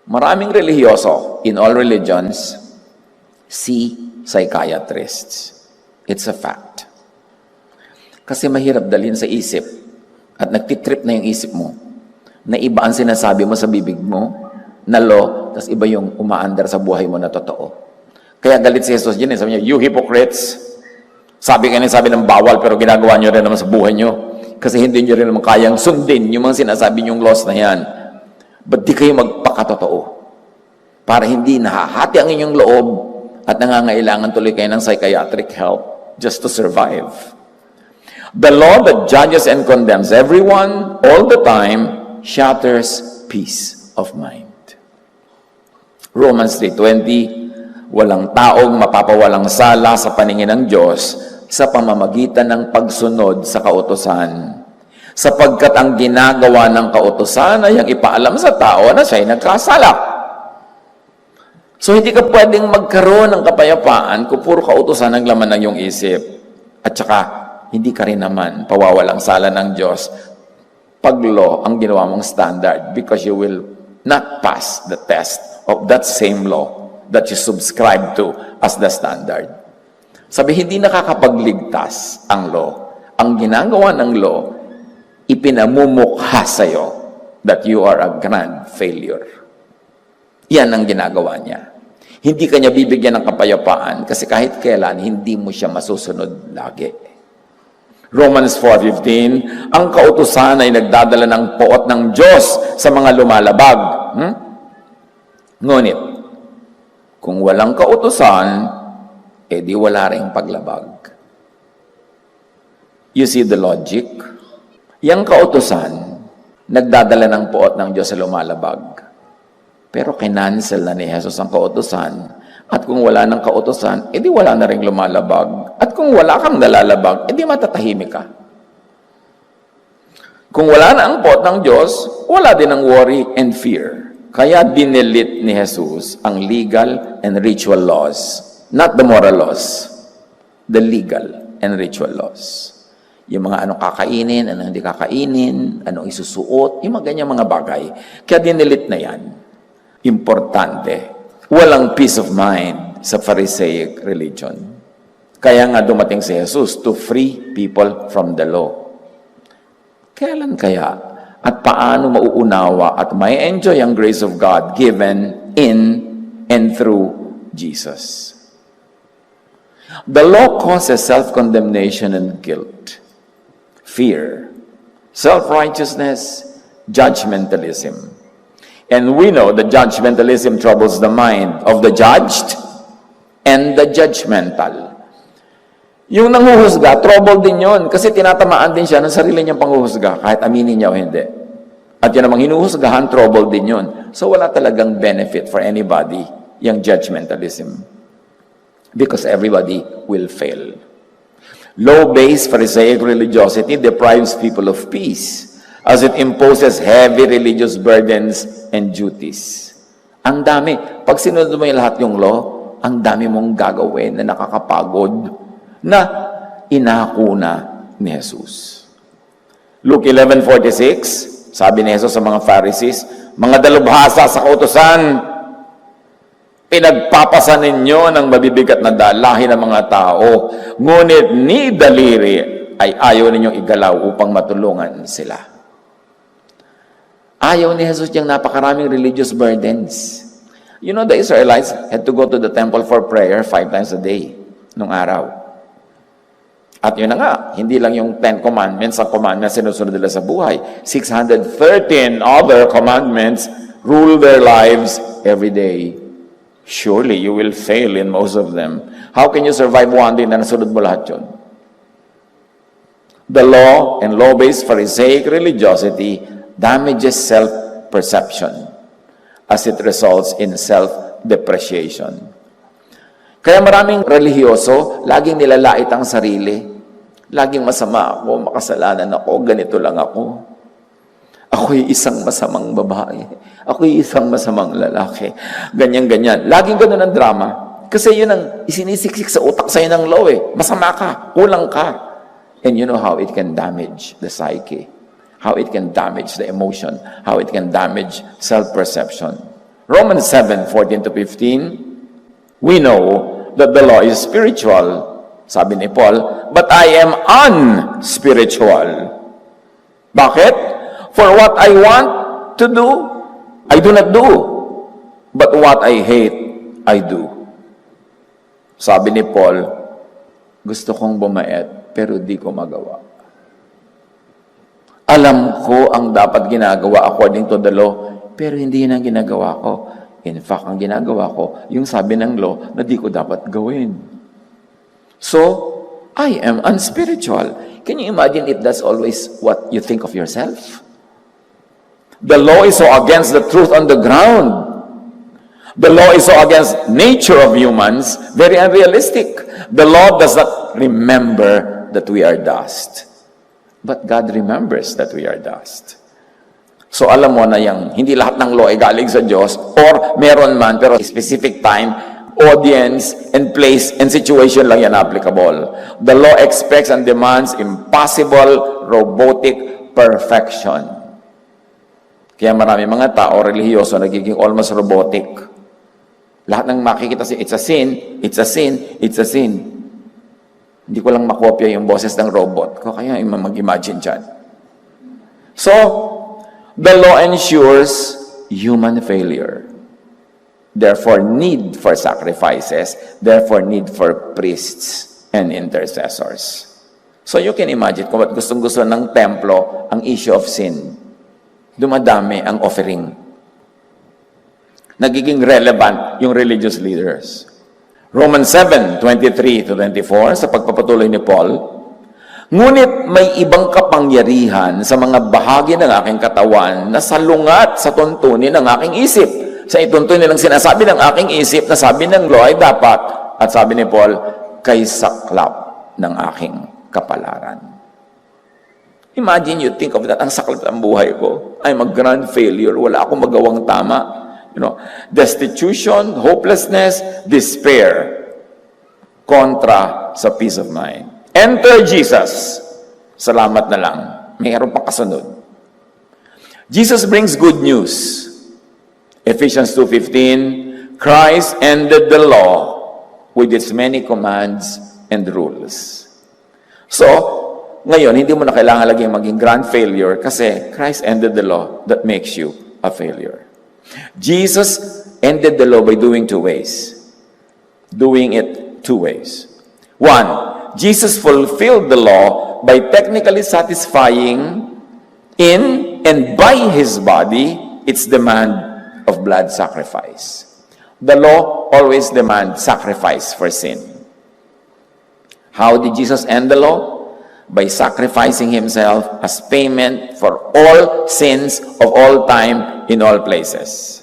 Maraming relihiyoso in all religions see psychiatrists. It's a fact. Kasi mahirap dalhin sa isip at nagtitrip na yung isip mo na iba ang sinasabi mo sa bibig mo na law, tapos iba yung umaandar sa buhay mo na totoo. Kaya galit si Jesus dyan, sabi niya, you hypocrites! Sabi ng bawal, pero ginagawa nyo rin naman sa buhay nyo. Kasi hindi nyo rin naman kayang sundin yung mga sinasabi nyong laws na yan. Ba't di kayo magpakatotoo? Para hindi nahahati ang inyong loob at nangangailangan tuloy kayo ng psychiatric help just to survive. The law that judges and condemns everyone all the time shatters peace of mind. Romans 3:20, walang taong mapapawalang sala sa paningin ng Diyos sa pamamagitan ng pagsunod sa kautusan. Sapagkat ang ginagawa ng kautusan ay ang ipaalam sa tao na siya'y nagkasala. So, hindi ka pwedeng magkaroon ng kapayapaan kung puro kautusan ang laman ng iyong isip. At saka, hindi ka rin naman pawawalang sala ng Diyos pag law ang ginawa mong standard, because you will not pass the test of that same law that you subscribe to as the standard. Sabi, hindi nakakapagligtas ang law. Ang ginagawa ng law, ipinamumukha sa'yo that you are a grand failure. Yan ang ginagawa niya. Hindi ka niya bibigyan ng kapayapaan kasi kahit kailan, hindi mo siya masusunod lagi. Romans 4:15, ang kautusan ay nagdadala ng poot ng Diyos sa mga lumalabag. Ngunit, kung walang kautusan, edi wala ring paglabag. You see the logic? Yang kautusan, nagdadala ng poot ng Diyos sa lumalabag. Pero kinansel na ni Jesus ang kautusan. At kung wala ng kautusan, edi wala na ring lumalabag. At kung wala kang nalalabag, edi matatahimik ka. Kung wala na ang poot ng Diyos, wala din ang worry and fear. Kaya dinilit ni Jesus ang legal and ritual laws. Not the moral laws. The legal and ritual laws. Yung mga anong kakainin, anong hindi kakainin, anong isusuot, yung mga ganyang mga bagay. Kaya dinilit na yan. Importante. Walang peace of mind sa Pharisaic religion. Kaya nga dumating si Jesus to free people from the law. Kailan kaya? At paano mauunawa at may enjoy ang grace of God given in and through Jesus? The law causes self-condemnation and guilt, fear, self-righteousness, judgmentalism. And we know that judgmentalism troubles the mind of the judged and the judgmental. Yung nanghuhusga, trouble din yun kasi tinatamaan din siya ng sarili niyang panghuhusga kahit aminin niya o hindi. At yun namang hinuhusgahan, trouble din yun. So wala talagang benefit for anybody yung judgmentalism because everybody will fail. Law-based Pharisaic religiosity deprives people of peace as it imposes heavy religious burdens and duties. Ang dami. Pag sinunod mo yung lahat yung law, ang dami mong gagawin na nakakapagod na inako na ni Jesus. Luke 11:46, sabi ni Jesus sa mga Pharisees, mga dalubhasa sa kautusan, pinagpapasan ninyo ng mabibigat na dalahin ng mga tao, ngunit ni daliri ay ayaw ninyong igalaw upang matulungan sila. Ayaw ni Jesus yung napakaraming religious burdens. You know, the Israelites had to go to the temple for prayer 5 times a day nung araw. At yun na nga, hindi lang yung 10 commandments ang commandments sinusunod nila sa buhay. 613 other commandments rule their lives every day. Surely you will fail in most of them. How can you survive one day na nasunod mo lahat yun? The law and law-based Pharisaic religiosity damages self-perception as it results in self-depreciation. Kaya maraming relihiyoso, laging nilalait ang sarili. Laging masama ako, makasalanan ako, ganito lang ako. Ako'y isang masamang babae. Ako'y isang masamang lalaki. Ganyan-ganyan. Laging ganun ang drama. Kasi yun ang isinisiksik sa utak sa'yo ng law eh. Masama ka, kulang ka. And you know how it can damage the psyche. How it can damage the emotion. How it can damage self-perception. Romans 7:14-15, we know that the law is spiritual. Sabi ni Paul, but I am unspiritual. Bakit? For what I want to do, I do not do. But what I hate, I do. Sabi ni Paul, gusto kong bumait, pero di ko magawa. Alam ko ang dapat ginagawa according to the law, pero hindi yun ang ginagawa ko. In fact, ang ginagawa ko, yung sabi ng law na di ko dapat gawin. So, I am unspiritual. Can you imagine if that's always what you think of yourself? The law is so against the truth on the ground. The law is so against nature of humans, very unrealistic. The law does not remember that we are dust. But God remembers that we are dust. So alam mo na yung hindi lahat ng law ay galing sa Diyos or meron man pero specific time, audience, and place and situation lang yan applicable. The law expects and demands impossible, robotic perfection. Kaya marami mga tao, relihiyoso, nagiging almost robotic. Lahat ng makikita siya, it's a sin, it's a sin, it's a sin. Hindi ko lang makopya yung boses ng robot ko, kaya mag-imagine dyan. So, the law ensures human failure. Therefore, need for sacrifices. Therefore, need for priests and intercessors. So you can imagine kung ba't gustong-gusto ng templo ang issue of sin. Dumadami ang offering. Nagiging relevant yung religious leaders. Romans 7:23-24, sa pagpapatuloy ni Paul, ngunit may ibang kapangyarihan sa mga bahagi ng aking katawan na salungat sa tuntunin ng aking isip. Sa ituntunin nilang sinasabi ng aking isip na sabi ng law ay dapat, at sabi ni Paul, kay saklap ng aking kapalaran. Imagine, you think of that, ang saklap ng buhay ko. I'm a grand failure. Wala akong magawang tama. Destitution, hopelessness, despair. Kontra sa peace of mind. Enter Jesus. Salamat na lang. Mayroon pang kasunod. Jesus brings good news. Ephesians 2:15, Christ ended the law with its many commands and rules. So, ngayon, hindi mo na kailangan lagi maging grand failure kasi Christ ended the law that makes you a failure. Jesus ended the law by doing two ways. Doing it two ways. One, Jesus fulfilled the law by technically satisfying in and by his body its demand of blood sacrifice. The law always demands sacrifice for sin. How did Jesus end the law? By sacrificing himself as payment for all sins of all time in all places.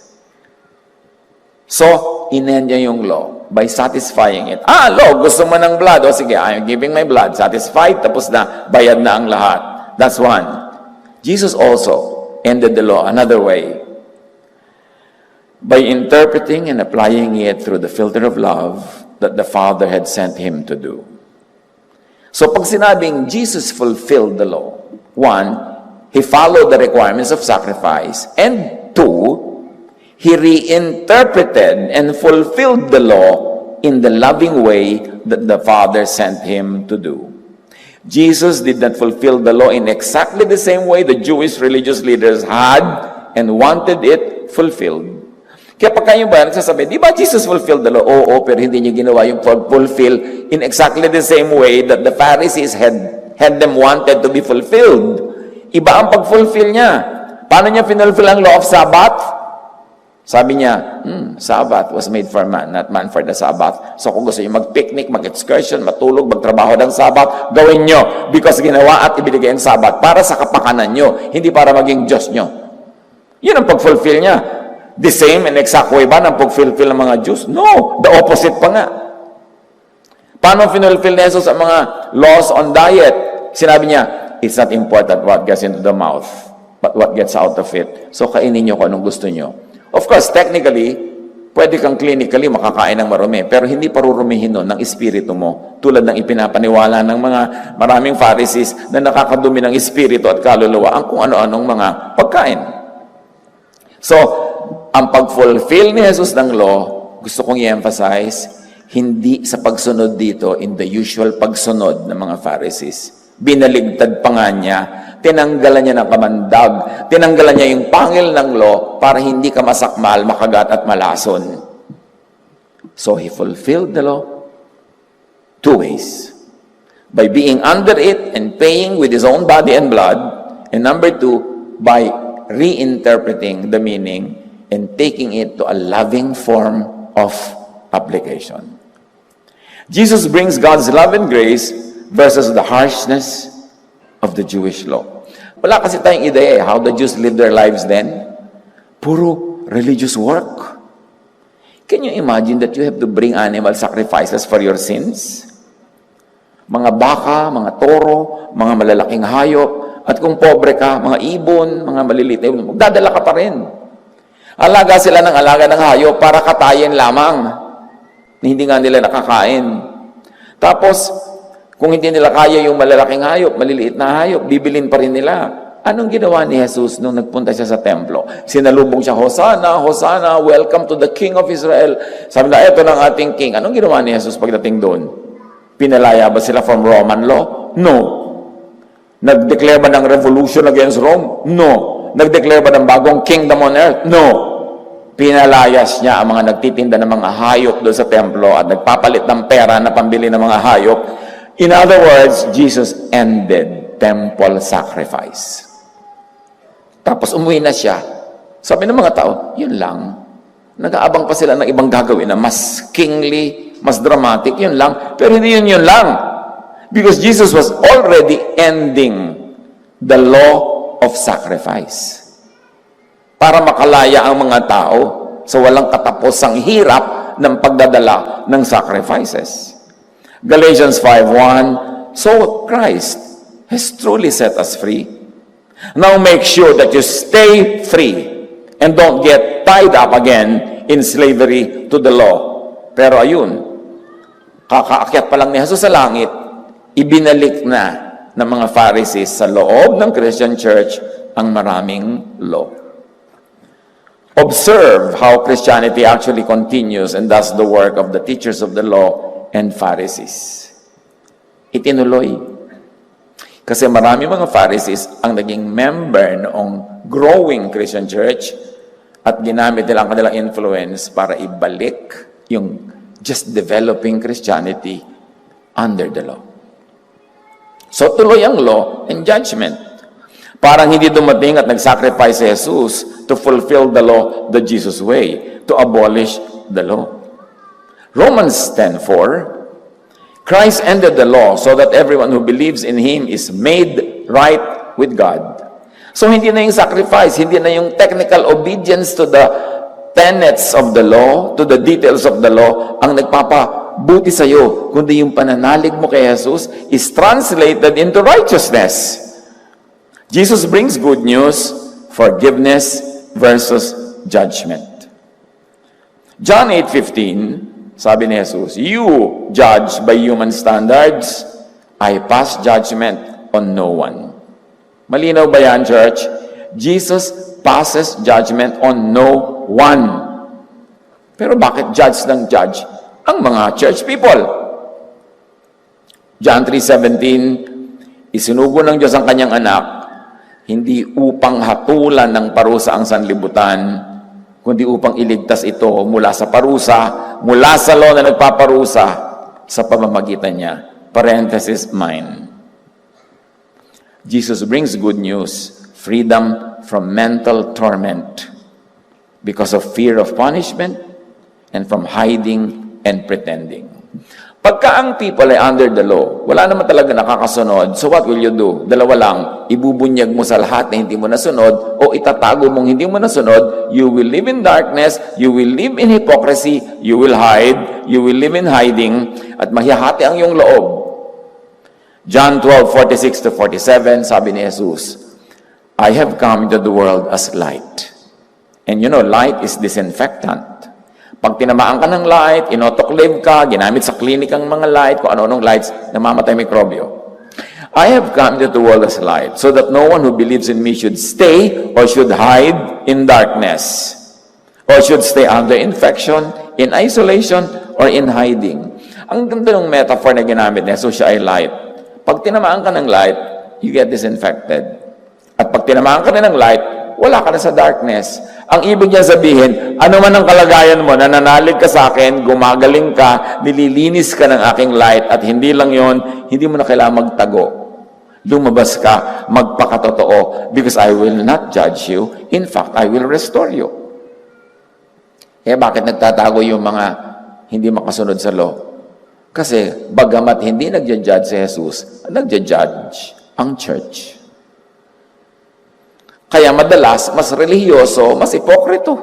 So, in-end niya yung law by satisfying it. Law, gusto mo ng blood. O sige, I'm giving my blood. Satisfied, tapos na, bayad na ang lahat. That's one. Jesus also ended the law another way. By interpreting and applying it through the filter of love that the Father had sent him to do. So pag sinabing Jesus fulfilled the law, one, he followed the requirements of sacrifice, and two, he reinterpreted and fulfilled the law in the loving way that the Father sent him to do. Jesus did not fulfill the law in exactly the same way the Jewish religious leaders had and wanted it fulfilled. Kaya pag kayo ba nagsasabi, di ba Jesus fulfilled the law? Oo, pero hindi niya ginawa yung fulfill in exactly the same way that the Pharisees had them wanted to be fulfilled. Iba ang pag-fulfill niya. Paano niya finulfill ang law of Sabbath? Sabi niya, Sabbath was made for man, not man for the Sabbath. So kung gusto niyo mag-picnic, mag-excursion, matulog, magtrabaho ng Sabbath, gawin niyo. Because ginawa at ibinigay ang Sabbath para sa kapakanan niyo, hindi para maging Diyos niyo. Yun ang pag-fulfill niya. The same and exact way ba ng pag-fulfill ng mga Jews? No, the opposite pa nga. Paano finulfill ni Jesus ang mga laws on diet? Sinabi niya, it's not important what gets into the mouth, but what gets out of it. So kainin niyo kung anong gusto niyo. Of course, technically, pwede kang clinically makakain ng marumi, pero hindi parurumihin nun ng espiritu mo, tulad ng ipinapaniwala ng mga maraming Pharisees na nakakadumi ng espiritu at kaluluwa ang kung ano-anong mga pagkain. So, ang pag-fulfill ni Jesus ng law, gusto kong i-emphasize, hindi sa pagsunod dito in the usual pagsunod ng mga Pharisees. Binaligtad pa nga niya, tinanggalan niya ng kamandag, tinanggalan niya yung pangil ng law para hindi ka masakmal, makagat at malason. So he fulfilled the law two ways. By being under it and paying with his own body and blood, and number two, by reinterpreting the meaning and taking it to a loving form of application. Jesus brings God's love and grace versus the harshness of the Jewish law. Wala kasi tayong ideya how the Jews lived their lives then. Puro religious work. Can you imagine that you have to bring animal sacrifices for your sins? Mga baka, mga toro, mga malalaking hayop, at kung pobre ka, mga ibon, mga maliliit na ibon, magdadala ka pa rin. Alaga sila ng alaga ng hayop para katayin lamang. Hindi nga nila nakakain. Tapos, kung hindi nila kaya yung malalaking hayop, maliliit na hayop, bibilin pa rin nila. Anong ginawa ni Jesus nung nagpunta siya sa templo? Sinalubong siya, Hosanna, Hosanna, welcome to the King of Israel. Sabi na, eto ng ating King. Anong ginawa ni Jesus pagdating doon? Pinalaya ba sila from Roman law? No. Nag-declare ba ng revolution against Rome? No. Nag-declare ba ng bagong kingdom on earth? No. Pinalayas niya ang mga nagtitinda ng mga hayop doon sa templo at nagpapalit ng pera na pambili ng mga hayop. In other words, Jesus ended temple sacrifice. Tapos umuwi na siya. Sabi ng mga tao, yun lang. Nag-aabang pa sila ng ibang gagawin na mas kingly, mas dramatic, yun lang. Pero hindi yun lang. Because Jesus was already ending the law of sacrifice. Para makalaya ang mga tao sa walang katapusang hirap ng pagdadala ng sacrifices. Galatians 5:1, so Christ has truly set us free. Now make sure that you stay free and don't get tied up again in slavery to the law. Pero ayun, kakaakyat pa lang ni Jesus sa langit, ibinalik na ng mga Pharisees sa loob ng Christian Church ang maraming law. Observe how Christianity actually continues and does the work of the teachers of the law and Pharisees. Itinuloy. Kasi marami mga Pharisees ang naging member noong growing Christian Church at ginamit nila ang kanilang influence para ibalik yung just developing Christianity under the law. So tuloy ang law and judgment. Parang hindi dumating at nag-sacrifice si Jesus to fulfill the law the Jesus way, to abolish the law. Romans 10:4, Christ ended the law so that everyone who believes in Him is made right with God. So hindi na yung sacrifice, hindi na yung technical obedience to the tenets of the law, to the details of the law, ang nagpapabuti sa'yo, kundi yung pananalig mo kay Jesus is translated into righteousness. Jesus brings good news, forgiveness versus judgment. John 8:15, sabi ni Jesus, you judge by human standards, I pass judgment on no one. Malinaw ba yan, church? Jesus passes judgment on no one. Pero bakit judge ng judge? Ang mga church people. John 3:17, isinugo ng Diyos ang kanyang anak, hindi upang hatulan ng parusa ang sanlibutan, kundi upang iligtas ito mula sa parusa, mula sa law na nagpaparusa sa pamamagitan niya. Parenthesis, mine. Jesus brings good news, freedom from mental torment because of fear of punishment and from hiding and pretending. Pagka ang people ay under the law, wala naman talaga nakakasunod, so what will you do? Dalawa lang, ibubunyag mo sa lahat na hindi mo nasunod o itatago mong hindi mo nasunod, you will live in darkness, you will live in hypocrisy, you will hide, you will live in hiding, at mahihati ang iyong loob. John 12:46-47, sabi ni Jesus, I have come into the world as light. And you know, light is disinfectant. Pag tinamaan ka ng light, inotoclave ka, ginamit sa klinik ang mga light, kung ano-anong lights, namamatay mikrobyo. I have come into the world as light, so that no one who believes in me should stay or should hide in darkness, or should stay under infection, in isolation, or in hiding. Ang ganda ng metaphor na ginamit niya, so siya ay light. Pag tinamaan ka ng light, you get disinfected. At pag tinamaan ka na ng light, wala ka na sa darkness. Ang ibig niya sabihin, ano man ang kalagayan mo, nananalig ka sa akin, gumagaling ka, nililinis ka ng aking light, at hindi lang yon, hindi mo na kailangan magtago. Lumabas ka, magpakatotoo, because I will not judge you. In fact, I will restore you. Eh, bakit nagtatago yung mga hindi makasunod sa law? Kasi, bagamat hindi nagja-judge si Jesus, nagja-judge ang church. Kaya madalas, mas relihiyoso, mas ipokrito.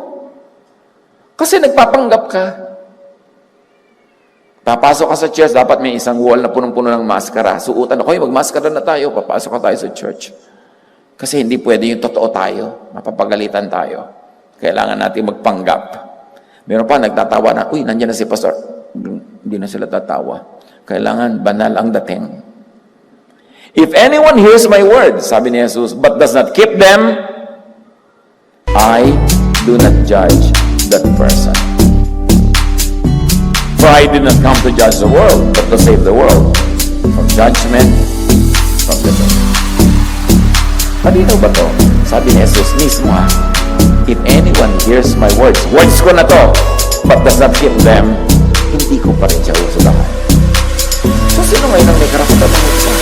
Kasi nagpapanggap ka. Papasok ka sa church, dapat may isang wall na punong-puno ng maskara. Suutan ako, magmaskara na tayo, papasok ka tayo sa church. Kasi hindi pwede yung totoo tayo. Mapapagalitan tayo. Kailangan natin magpanggap. Meron pa, nagtatawa na, uy, nandiyan na si pastor. Hindi na sila tatawa. Kailangan banal ang dating. If anyone hears my words, sabi ni Jesus, but does not keep them, I do not judge that person. For I did not come to judge the world, but to save the world from judgment from the law. Malinaw ba to? Sabi ni Jesus mismo, If anyone hears my words ko na to, but does not keep them, hindi ko pa rin siya usugahan. So, sino ngayon ang may karapatan ng utsa?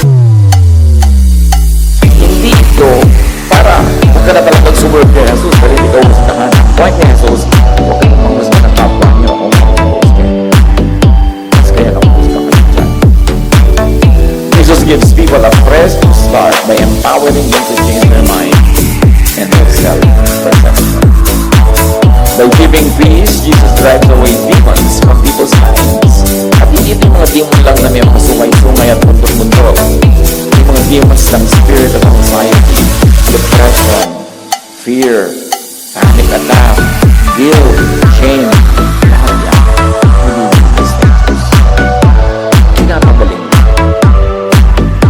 Hindi ito para huwag ka na talagang sumurot kay Jesus, pero hindi ka usugahan. Point ni Jesus, huwag ka na mangusga ng kapwa niyo kung mangusga. Mas kaya na mangusga ka dyan. Jesus gives people a fresh start by empowering them to change their mind and their self-perception. By giving peace, Jesus drives away demons from people's minds. At hindi ito yung mga demon lang na may mga sungay-sungay at bundok-bundok. Yung mga demons ng spirit of anxiety, depression, fear, panic attack, guilt, shame, lahat yan. Pinapagaling.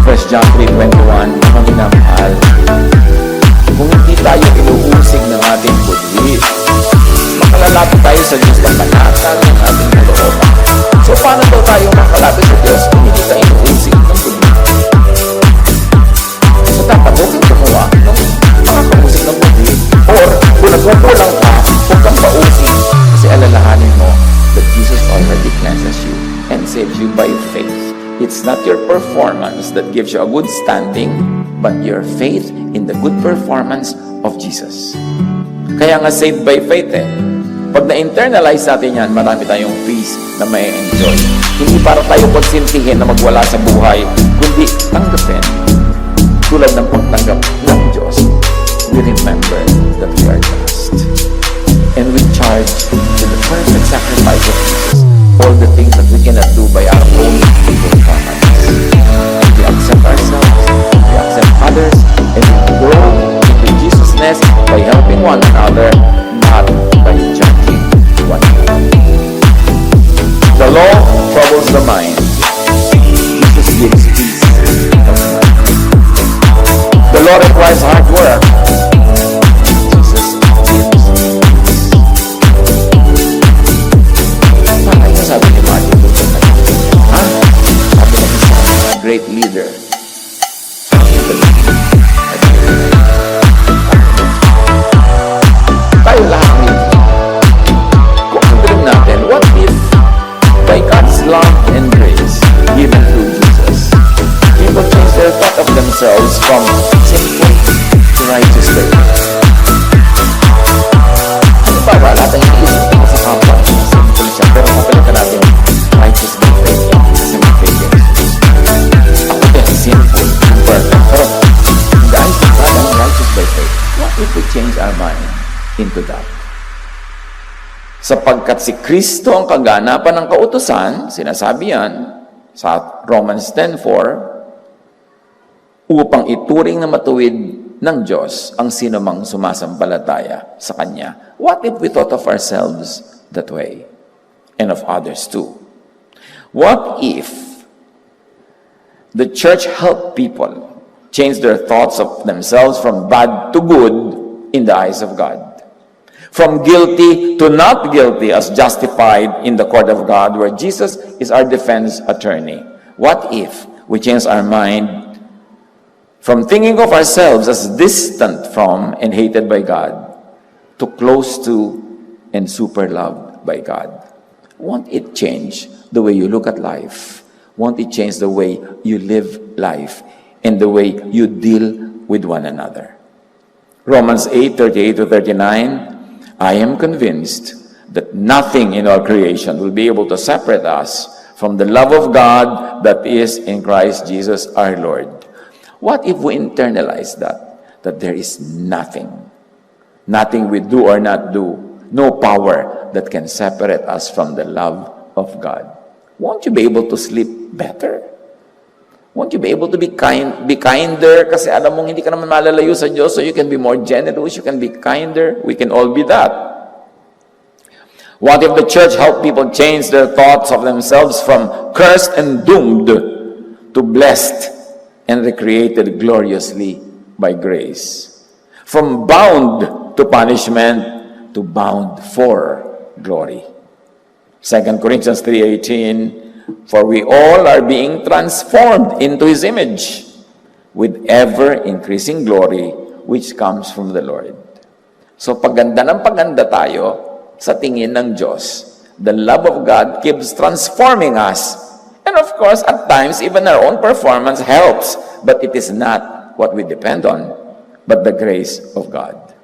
1 John 3:21, mga minamahal, kung hindi tayo inuusig ng ating budhi, makalalapit tayo sa Diyos ng panatan ng ating kalooban. So, paano daw tayo makalapit sa Diyos kung hindi tayo inuusig ng budhi? So, dapat huwag kang gumawa ng makakausig ng budhi. Or, kung nagkukulang ka, huwag kang pausig. Kasi alalahanin mo that Jesus already cleanses you and saves you by faith. It's not your performance that gives you a good standing, but your faith in the good performance of Jesus. Kaya nga saved by faith eh. Pag na-internalize natin yan, marami tayong peace na may enjoy. Hindi para tayo pagsintihin na magwala sa buhay, kundi tanggapin. Tulad ng pagtanggap ng Diyos, we remember that we are just. And we charge to the perfect sacrifice of Jesus all the things that we cannot do by our own evil performance. We accept ourselves, we accept others, and we grow into Jesusness by helping one another, not by judging one another. The law troubles the mind. Jesus gives peace of mind. The law requires hard work. Jesus gives peace. Ano sabi ni Martin Luther? Ha? Sabi na isang great leader. Tayo lahat rin. Kung ang natin, what if by God's love and grace given through Jesus, people change their thought of themselves from sinful to righteous living? Ano ba ba? Lahat ang iniisip ko sa kapwa na sinful siya, pero kapalitan natin righteous by faith kasi may faith in Jesus. Ako din, sinful, imperfect, pero guys, God ang righteous by faith. What if we change our mind into that? Sapagkat si Kristo ang kaganapan ng kautusan, sinasabi yan sa Romans 10:4, upang ituring na matuwid ng Diyos ang sinumang sumasampalataya sa Kanya. What if we thought of ourselves that way? And of others too? What if the church helped people change their thoughts of themselves from bad to good in the eyes of God? From guilty to not guilty as justified in the court of God, where Jesus is our defense attorney. What if we change our mind from thinking of ourselves as distant from and hated by God to close to and super loved by God? Won't it change the way you look at life? Won't it change the way you live life and the way you deal with one another? Romans 8:38-39, I am convinced that nothing in all creation will be able to separate us from the love of God that is in Christ Jesus our Lord. What if we internalize that there is nothing we do or not do, no power that can separate us from the love of God? Won't you be able to sleep better? Won't you be able to be kinder? Kasi alam mong hindi ka naman malalayo sa Diyos, so you can be more generous, you can be kinder. We can all be that. What if the church helped people change their thoughts of themselves from cursed and doomed to blessed and recreated gloriously by grace? From bound to punishment to bound for glory. 2 Corinthians 3:18, for we all are being transformed into His image with ever-increasing glory which comes from the Lord. So paganda ng paganda tayo sa tingin ng Diyos, the love of God keeps transforming us. And of course, at times, even our own performance helps, but it is not what we depend on, but the grace of God.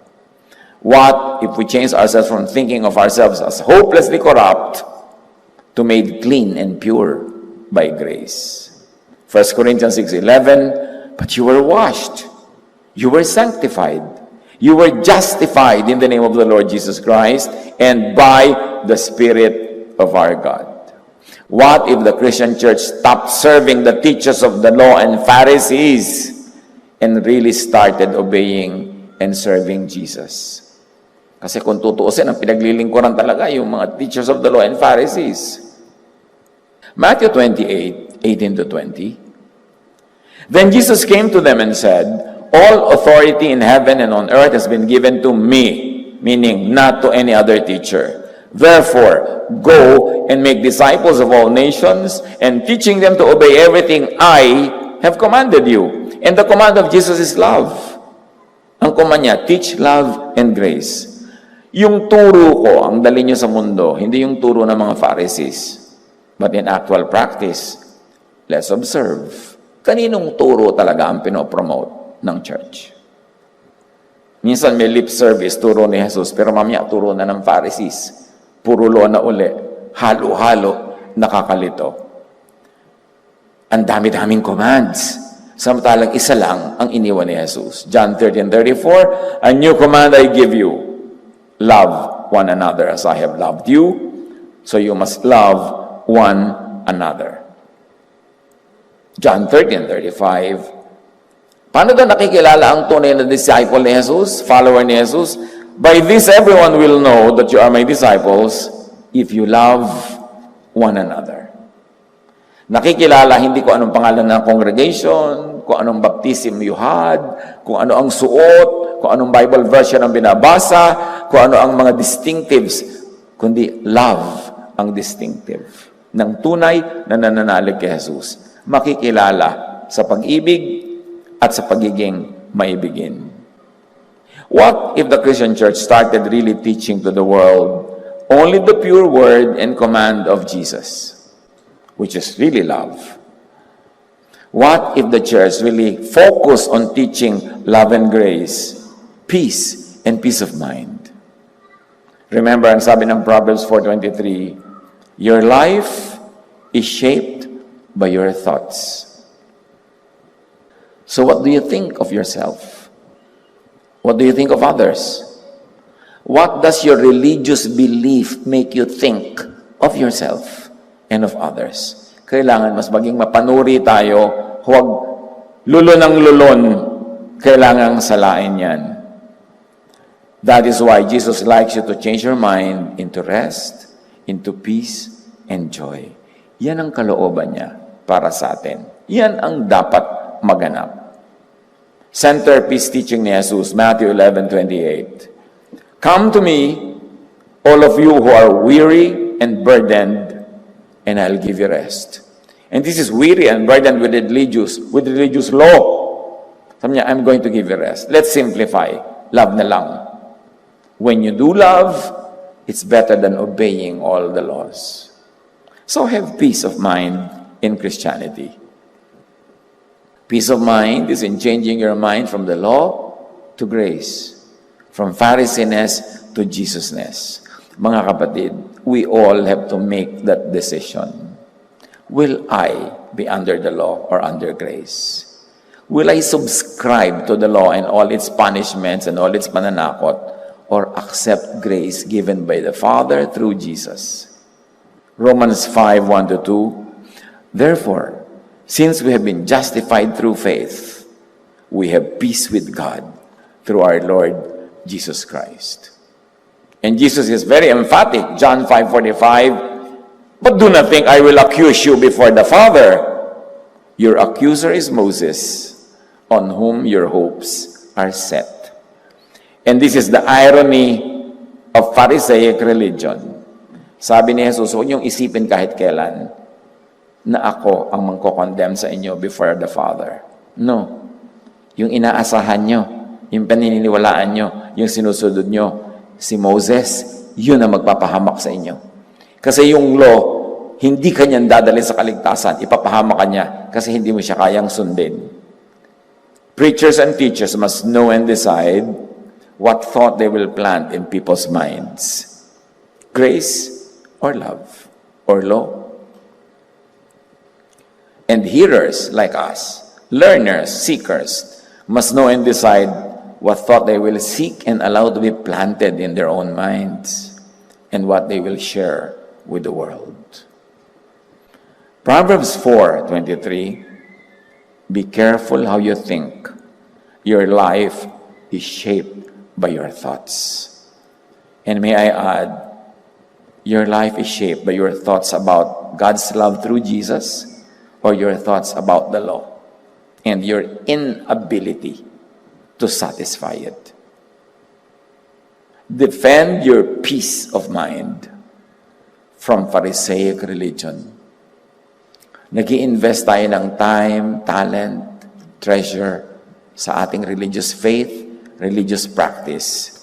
What if we change ourselves from thinking of ourselves as hopelessly corrupt to made clean and pure by grace? 1 Corinthians 6:11, but you were washed, you were sanctified, you were justified in the name of the Lord Jesus Christ and by the Spirit of our God. What if the Christian church stopped serving the teachers of the law and Pharisees and really started obeying and serving Jesus? Kasi kung tutuusin, ang pinaglilingkuran talaga yung mga teachers of the law and Pharisees. Matthew 28:18-20. Then Jesus came to them and said, all authority in heaven and on earth has been given to me, meaning not to any other teacher. Therefore, go and make disciples of all nations and teaching them to obey everything I have commanded you. And the command of Jesus is love. Ang command niya, teach love and grace. Yung turo ko, ang dali nyo sa mundo, hindi yung turo ng mga Pharisees. But in actual practice, let's observe. Kaninong turo talaga ang pinopromote ng church? Minsan may lip service, turo ni Jesus, pero mamaya turo na ng Pharisees. Puro law na uli, halo-halo, nakakalito. Ang dami-daming commands. Samantalang isa lang ang iniwan ni Jesus. John 13:34, a new command I give you. Love one another as I have loved you, so you must love one another. John 13:35. Paano daw nakikilala ang tunay na disciple ni Jesus, follower ni Jesus? By this everyone will know that you are my disciples if you love one another. Nakikilala hindi ko anong pangalan ng congregation, kung anong baptism you had, kung ano ang suot, kung anong Bible version ang binabasa, kung ano ang mga distinctives, kundi love ang distinctive ng tunay na nananalig kay Jesus. Makikilala sa pag-ibig at sa pagiging maibigin. What if the Christian church started really teaching to the world only the pure word and command of Jesus, which is really love? What if the church really focused on teaching love and grace, peace and peace of mind? Remember, ang sabi ng Proverbs 4:23, your life is shaped by your thoughts. So what do you think of yourself? What do you think of others? What does your religious belief make you think of yourself and of others? Kailangan mas maging mapanuri tayo, huwag lulon ng lulon, kailangang salain yan. That is why Jesus likes you to change your mind into rest, into peace, and joy. Yan ang kalooban niya para sa atin. Yan ang dapat maganap. Centerpiece teaching ni Jesus, Matthew 11:28. Come to me, all of you who are weary and burdened, and I'll give you rest. And this is weary and burdened with religious law. Sabi niya, I'm going to give you rest. Let's simplify. Love na lang. When you do love, it's better than obeying all the laws. So have peace of mind in Christianity. Peace of mind is in changing your mind from the law to grace, from Pharisees to Jesusness. Mga kapatid, we all have to make that decision. Will I be under the law or under grace? Will I subscribe to the law and all its punishments and all its mananakot, or accept grace given by the Father through Jesus? Romans 5:1-2. Therefore, since we have been justified through faith, we have peace with God through our Lord Jesus Christ. And Jesus is very emphatic, John 5:45, but do not think I will accuse you before the Father. Your accuser is Moses, on whom your hopes are set. And this is the irony of Pharisaic religion. Sabi ni Jesus, huwag niyong isipin kahit kailan na ako ang mangko-condemn sa inyo before the Father. No. Yung inaasahan nyo, Yung paniniwalaan nyo, yung sinusunod nyo, si Moses, yun ang magpapahamak sa inyo. Kasi yung law, hindi kanyang dadalhin sa kaligtasan, ipapahamak kanya kasi hindi mo siya kayang sundin. Preachers and teachers must know and decide what thought they will plant in people's minds. Grace or love or law. And hearers like us, learners, seekers, must know and decide what thought they will seek and allow to be planted in their own minds and what they will share with the world. Proverbs 4:23, be careful how you think. Your life is shaped by your thoughts. And may I add, your life is shaped by your thoughts about God's love through Jesus or your thoughts about the law and your inability to satisfy it. Defend your peace of mind from Pharisaic religion. Nag-i-invest tayo ng time, talent, treasure sa ating religious faith, religious practice.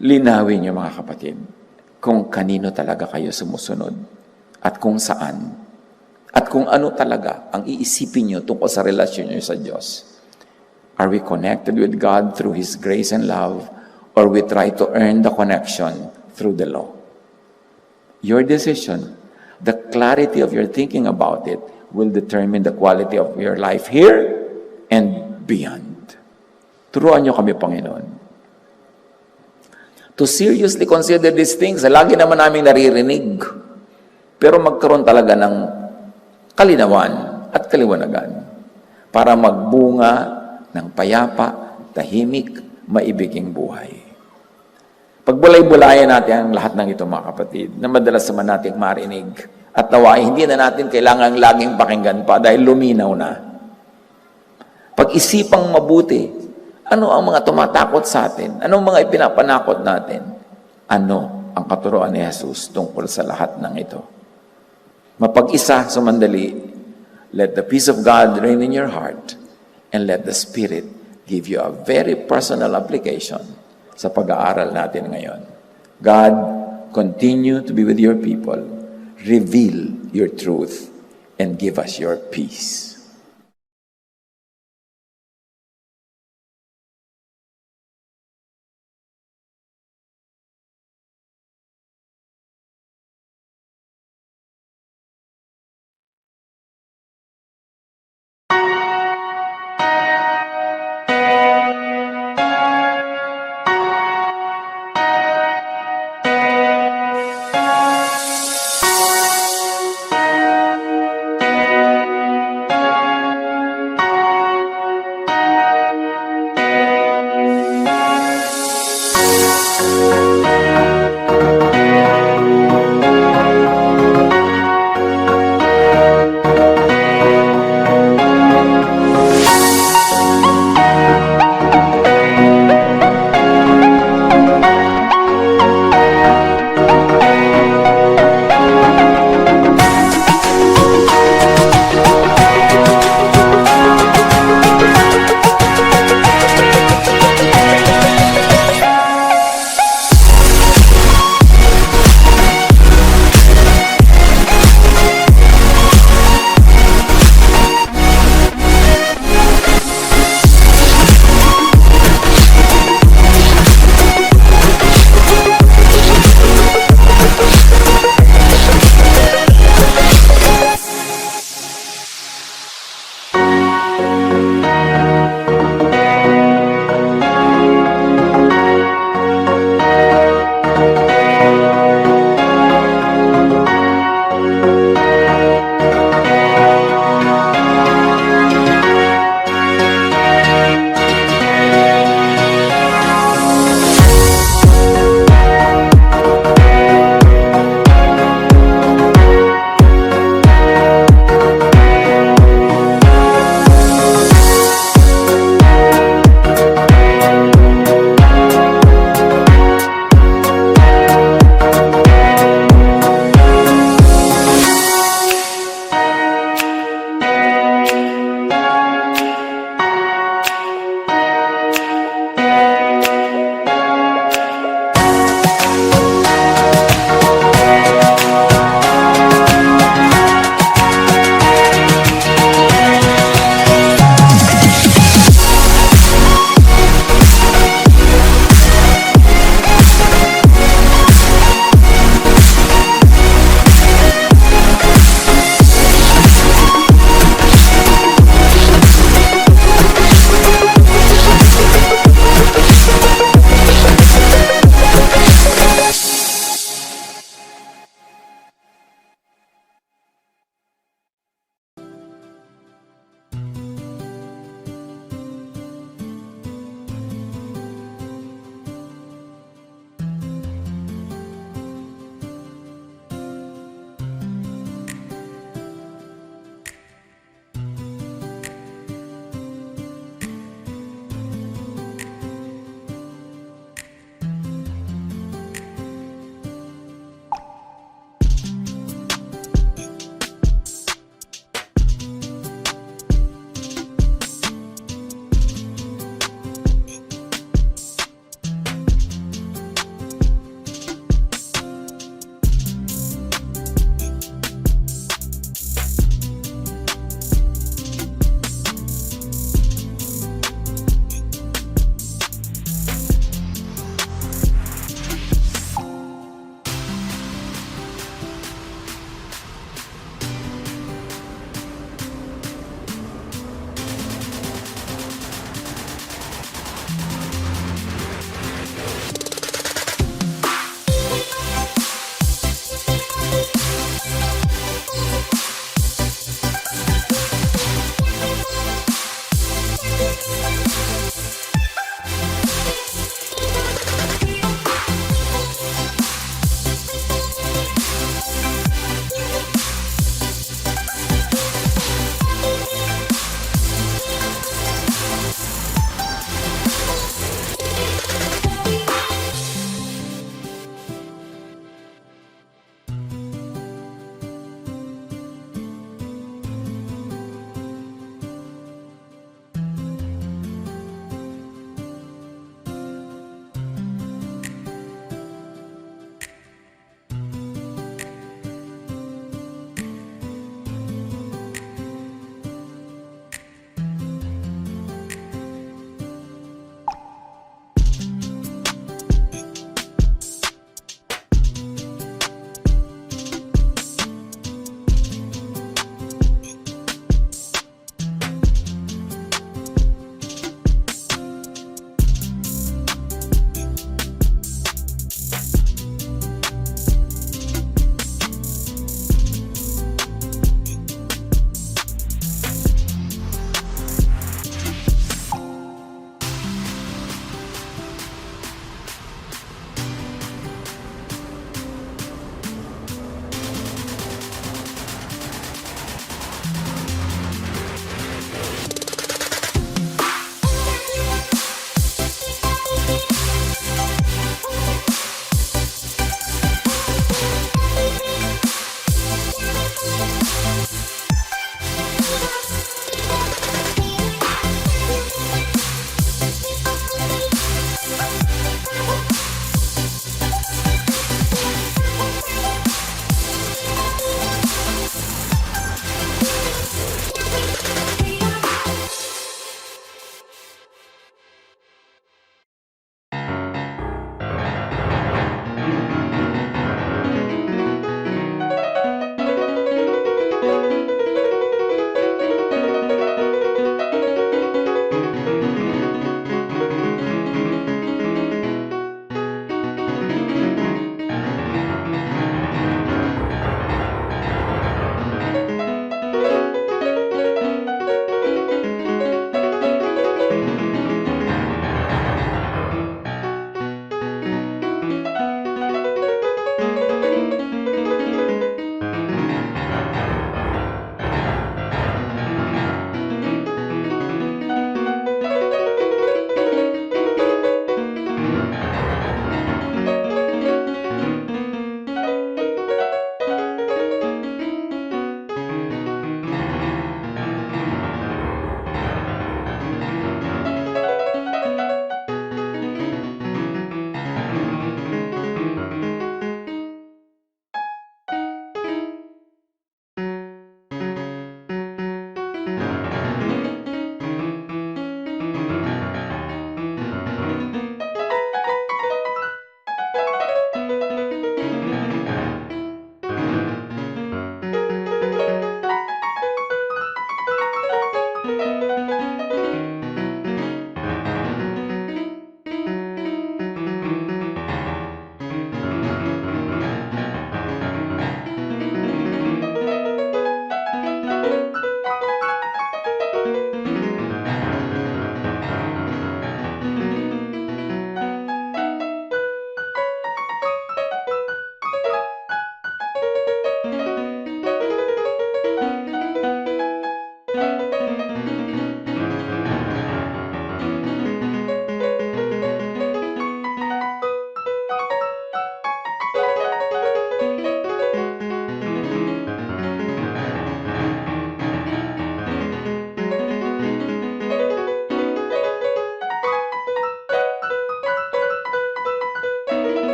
Linawin niyo mga kapatid kung kanino talaga kayo sumusunod at kung saan at kung ano talaga ang iisipin niyo tungkol sa relasyon niyo sa Diyos. Are we connected with God through His grace and love, or we try to earn the connection through the law? Your decision, the clarity of your thinking about it, will determine the quality of your life here and beyond. Turuan niyo kami, Panginoon, to seriously consider these things. Lagi naman namin naririnig, pero magkaroon talaga ng kalinawan at kaliwanagan para magbunga ng payapa, tahimik, maibiging buhay. Pagbulay-bulayan natin ang lahat ng ito, mga kapatid, na madalas naman natin marinig at nawa, hindi na natin kailangang laging pakinggan pa dahil luminaw na. Pag-isipang mabuti, ano ang mga tumatakot sa atin? Ano ang mga ipinapanakot natin? Ano ang katuruan ni Jesus tungkol sa lahat ng ito? Mapag-isa, sumandali, let the peace of God reign in your heart and let the Spirit give you a very personal application sa pag-aaral natin ngayon. God, continue to be with your people. Reveal your truth and give us your peace.